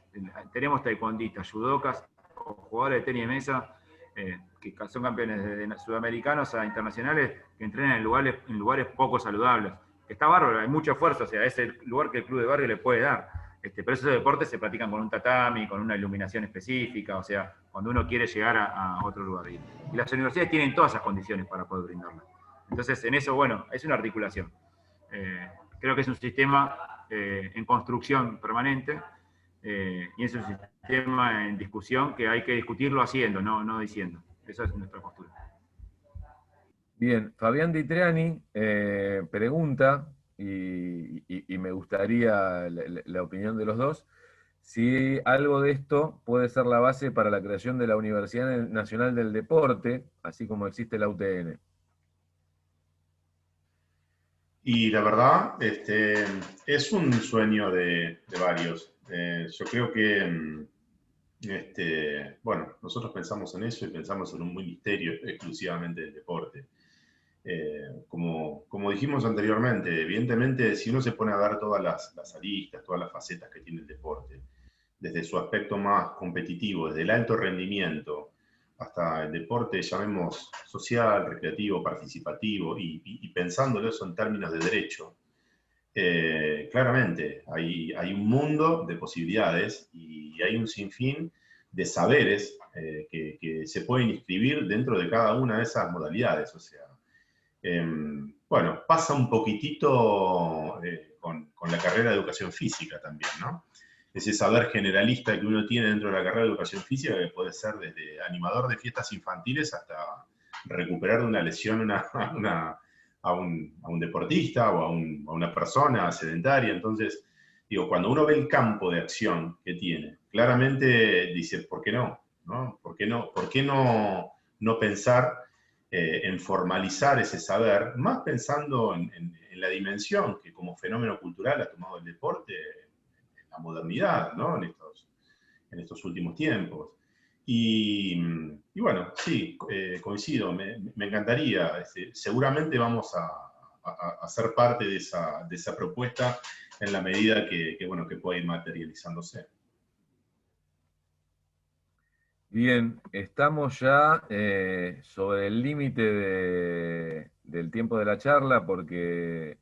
[SPEAKER 4] tenemos taekwondistas, judocas, o jugadores de tenis de mesa, que son campeones de sudamericanos a internacionales, que entrenan en lugares poco saludables. Está bárbaro, hay mucho esfuerzo, o sea, es el lugar que el club de barrio le puede dar. Pero esos deportes se practican con un tatami, con una iluminación específica, o sea, cuando uno quiere llegar a otro lugar. Y las universidades tienen todas esas condiciones para poder brindarlas. Entonces, en eso, bueno, es una articulación. Creo que es un sistema en construcción permanente, y es un sistema en discusión que hay que discutirlo haciendo, no diciendo. Esa es nuestra postura.
[SPEAKER 3] Bien, Fabián Ditriani pregunta, y me gustaría la opinión de los dos, si algo de esto puede ser la base para la creación de la Universidad Nacional del Deporte, así como existe la UTN.
[SPEAKER 5] Y la verdad, es un sueño de varios. Yo creo que, bueno, nosotros pensamos en eso y pensamos en un ministerio exclusivamente del deporte. Como dijimos anteriormente, evidentemente, si uno se pone a ver todas las aristas, todas las facetas que tiene el deporte, desde su aspecto más competitivo, desde el alto rendimiento, hasta el deporte, llamemos social, recreativo, participativo, y pensándolo eso en términos de derecho, claramente hay un mundo de posibilidades y hay un sinfín de saberes que se pueden inscribir dentro de cada una de esas modalidades. O sea, bueno, pasa un poquitito con la carrera de educación física también, ¿no? Ese saber generalista que uno tiene dentro de la carrera de educación física, que puede ser desde animador de fiestas infantiles hasta recuperar de una lesión a un deportista o a una persona sedentaria. Entonces, digo, cuando uno ve el campo de acción que tiene, claramente dice, ¿por qué no? ¿No? ¿Por qué no pensar en formalizar ese saber, más pensando en la dimensión que como fenómeno cultural ha tomado el deporte en la modernidad, ¿no? en estos últimos tiempos. Y bueno, sí, coincido, me encantaría. Seguramente vamos a ser parte de esa propuesta en la medida que pueda ir materializándose.
[SPEAKER 3] Bien, estamos ya sobre el límite del tiempo de la charla, porque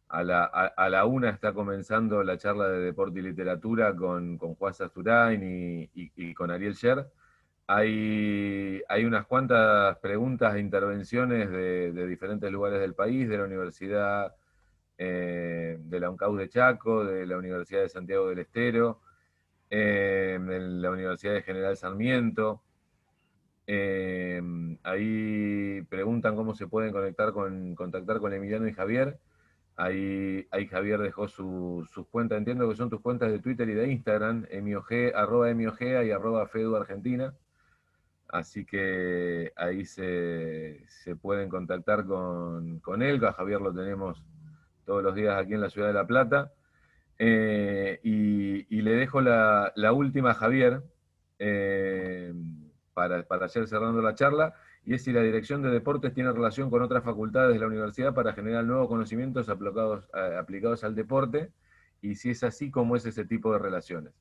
[SPEAKER 3] a la 1 está comenzando la charla de Deporte y Literatura con Juan Sasturain y con Ariel Sher. Hay unas cuantas preguntas e intervenciones de diferentes lugares del país, de la Universidad de la UNCAU de Chaco, de la Universidad de Santiago del Estero, en la Universidad de General Sarmiento. Ahí preguntan cómo se pueden contactar con Emiliano y Javier. Ahí Javier dejó sus cuentas, entiendo que son tus cuentas de Twitter y de Instagram, @emiogea y @feduargentina. Así que ahí se pueden contactar con él. A Javier lo tenemos todos los días aquí en la ciudad de La Plata. Y le dejo la última a Javier para ir cerrando la charla, y es si la Dirección de Deportes tiene relación con otras facultades de la universidad para generar nuevos conocimientos aplicados al deporte, y si es así, ¿cómo es ese tipo de relaciones?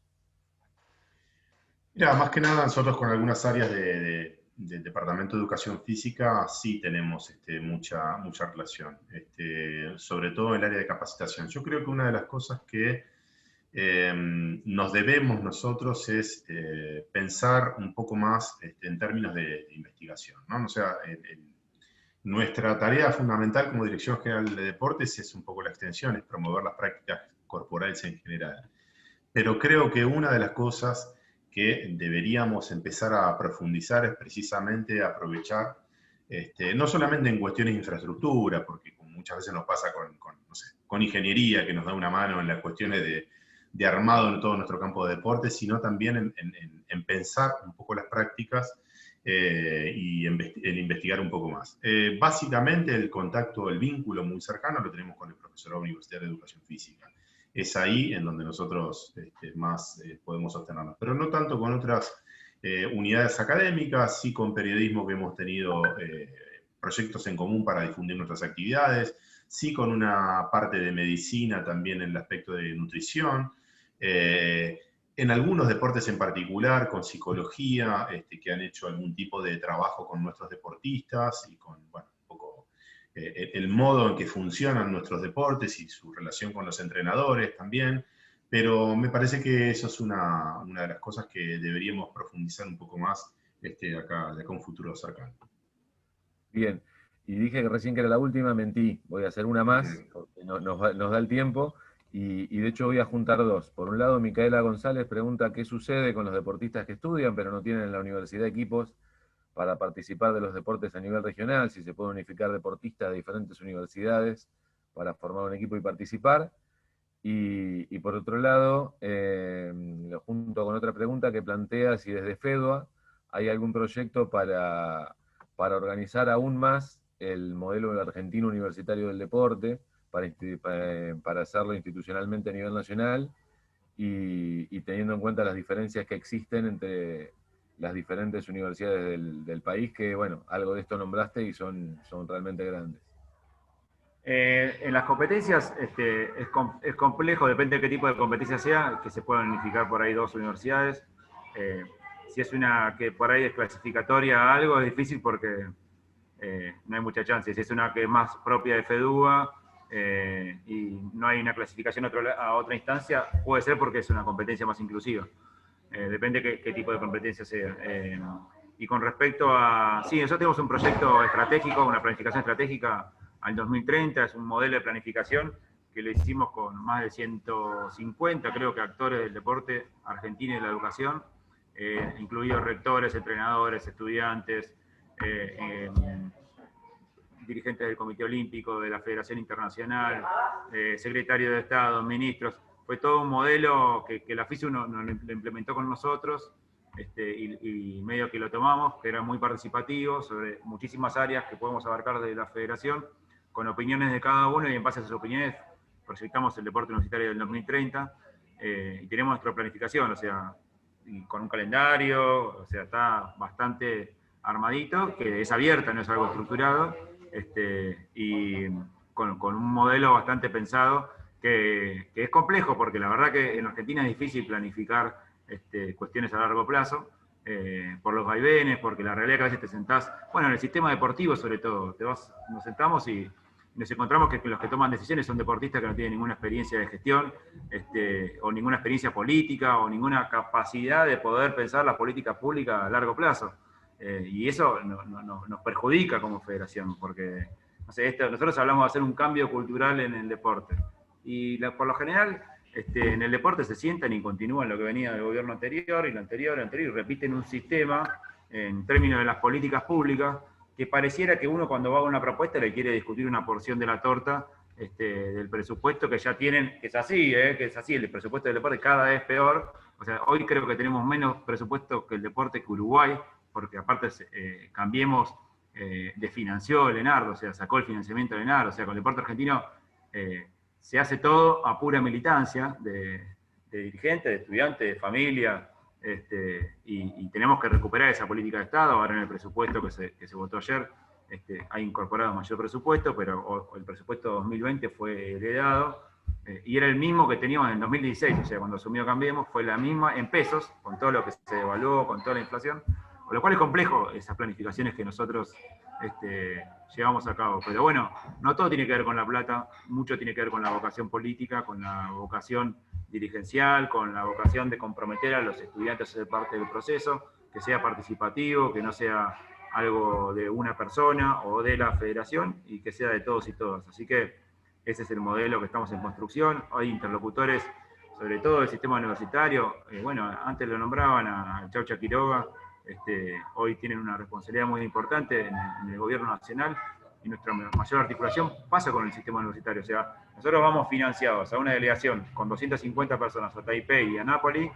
[SPEAKER 5] Mira, más que nada nosotros con algunas áreas del Departamento de Educación Física sí tenemos mucha relación, sobre todo en el área de capacitación. Yo creo que una de las cosas que nos debemos nosotros es pensar un poco más en términos de investigación, ¿no? O sea, nuestra tarea fundamental como Dirección General de Deportes es un poco la extensión, es promover las prácticas corporales en general. Pero creo que una de las cosas que deberíamos empezar a profundizar es precisamente aprovechar, no solamente en cuestiones de infraestructura, porque como muchas veces nos pasa no sé, con ingeniería, que nos da una mano en las cuestiones de armado en todo nuestro campo de deporte, sino también en pensar un poco las prácticas y en investigar un poco más. Básicamente el contacto, el vínculo muy cercano lo tenemos con el profesorado universitario de educación física. Es ahí en donde nosotros más podemos sostenernos, pero no tanto con otras unidades académicas, sí con periodismo que hemos tenido proyectos en común para difundir nuestras actividades, sí con una parte de medicina también en el aspecto de nutrición, en algunos deportes en particular, con psicología, que han hecho algún tipo de trabajo con nuestros deportistas y con, bueno, un poco el modo en que funcionan nuestros deportes y su relación con los entrenadores también, pero me parece que eso es una de las cosas que deberíamos profundizar un poco más de acá a un futuro cercano.
[SPEAKER 3] Bien, y dije que recién que era la última, mentí, voy a hacer una más, porque nos da el tiempo, y de hecho voy a juntar dos. Por un lado, Micaela González pregunta qué sucede con los deportistas que estudian, pero no tienen en la universidad equipos para participar de los deportes a nivel regional, si se puede unificar deportistas de diferentes universidades para formar un equipo y participar. Y por otro lado, lo junto con otra pregunta que plantea si desde FEDUA hay algún proyecto para organizar aún más el modelo argentino universitario del deporte, para hacerlo institucionalmente a nivel nacional y teniendo en cuenta las diferencias que existen entre las diferentes universidades del país, que bueno, algo de esto nombraste y son realmente grandes.
[SPEAKER 4] En las competencias es complejo, depende de qué tipo de competencia sea, que se puedan unificar por ahí dos universidades. Si es una que por ahí es clasificatoria a algo, es difícil porque no hay mucha chance. Si es una que es más propia de FEDUA y no hay una clasificación a otra instancia, puede ser porque es una competencia más inclusiva. Depende qué tipo de competencia sea. Y con respecto a... Sí, nosotros tenemos un proyecto estratégico, una planificación estratégica al 2030, es un modelo de planificación que lo hicimos con más de 150, creo que, actores del deporte argentino y de la educación, incluidos rectores, entrenadores, estudiantes, dirigentes del Comité Olímpico, de la Federación Internacional, secretario de Estado, ministros. Fue todo un modelo que la FISU lo implementó con nosotros, y medio que lo tomamos, que era muy participativo, sobre muchísimas áreas que podemos abarcar de la federación, con opiniones de cada uno, y en base a esas opiniones proyectamos el deporte universitario del 2030, y tenemos nuestra planificación, o sea, y con un calendario, o sea, está bastante armadito, que es abierta, no es algo estructurado, y con un modelo bastante pensado, que es complejo, porque la verdad que en Argentina es difícil planificar cuestiones a largo plazo, por los vaivenes, porque la realidad es que a veces te sentás, bueno, en el sistema deportivo sobre todo, nos sentamos y nos encontramos que los que toman decisiones son deportistas que no tienen ninguna experiencia de gestión, o ninguna experiencia política, o ninguna capacidad de poder pensar las políticas públicas a largo plazo. Y eso nos perjudica como federación, porque no sé, nosotros hablamos de hacer un cambio cultural en el deporte. Y por lo general, en el deporte se sientan y continúan lo que venía del gobierno anterior, y lo anterior, y repiten un sistema en términos de las políticas públicas, que pareciera que uno cuando va a una propuesta le quiere discutir una porción de la torta del presupuesto que ya tienen, que es así, el presupuesto del deporte cada vez peor. O sea, hoy creo que tenemos menos presupuesto que el deporte que Uruguay, porque aparte Cambiemos desfinanció el ENARD, o sea, sacó el financiamiento del ENARD, o sea, con el deporte argentino se hace todo a pura militancia de dirigentes, de estudiantes, de familia, y tenemos que recuperar esa política de Estado. Ahora en el presupuesto que se votó ayer ha incorporado mayor presupuesto, pero el presupuesto 2020 fue heredado, y era el mismo que teníamos en el 2016, o sea, cuando asumió Cambiemos, fue la misma en pesos, con todo lo que se devaluó, con toda la inflación, con lo cual es complejo esas planificaciones que nosotros llevamos a cabo. Pero bueno, no todo tiene que ver con la plata, mucho tiene que ver con la vocación política, con la vocación dirigencial, con la vocación de comprometer a los estudiantes a ser parte del proceso, que sea participativo, que no sea algo de una persona o de la federación, y que sea de todos y todas. Así que ese es el modelo que estamos en construcción. Hay interlocutores, sobre todo del sistema universitario, bueno, antes lo nombraban a Chaucha Quiroga, hoy tienen una responsabilidad muy importante en el gobierno nacional, y nuestra mayor articulación pasa con el sistema universitario. O sea, nosotros vamos financiados a una delegación con 250 personas a Taipei y a Nápoles,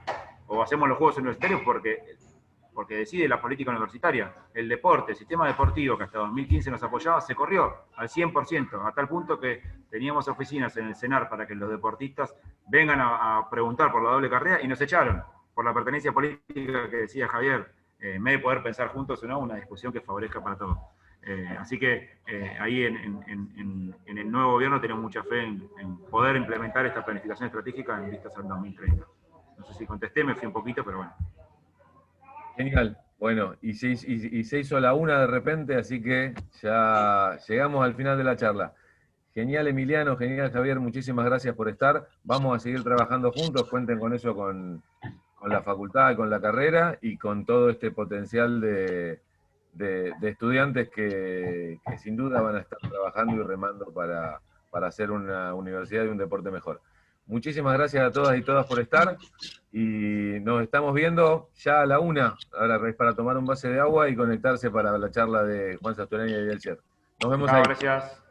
[SPEAKER 4] o hacemos los Juegos Universitarios porque decide la política universitaria. El deporte, el sistema deportivo que hasta 2015 nos apoyaba, se corrió al 100%, a tal punto que teníamos oficinas en el CENAR para que los deportistas vengan a preguntar por la doble carrera, y nos echaron por la pertenencia política que decía Javier, en vez de poder pensar juntos o no, una discusión que favorezca para todos. Así que ahí en el nuevo gobierno tenemos mucha fe en poder implementar esta planificación estratégica en vistas al 2030. No sé si contesté, me fui un poquito, pero bueno.
[SPEAKER 3] Genial. Bueno, y se hizo la una de repente, así que ya llegamos al final de la charla. Genial, Emiliano, genial, Javier, muchísimas gracias por estar. Vamos a seguir trabajando juntos, cuenten con eso, con la facultad, con la carrera y con todo este potencial de estudiantes que sin duda van a estar trabajando y remando para hacer una universidad y un deporte mejor. Muchísimas gracias a todas y todas por estar, y nos estamos viendo ya a la una, ahora es para tomar un vaso de agua y conectarse para la charla de Juan Sasturani y Elcier. Nos vemos ahí.
[SPEAKER 4] Gracias.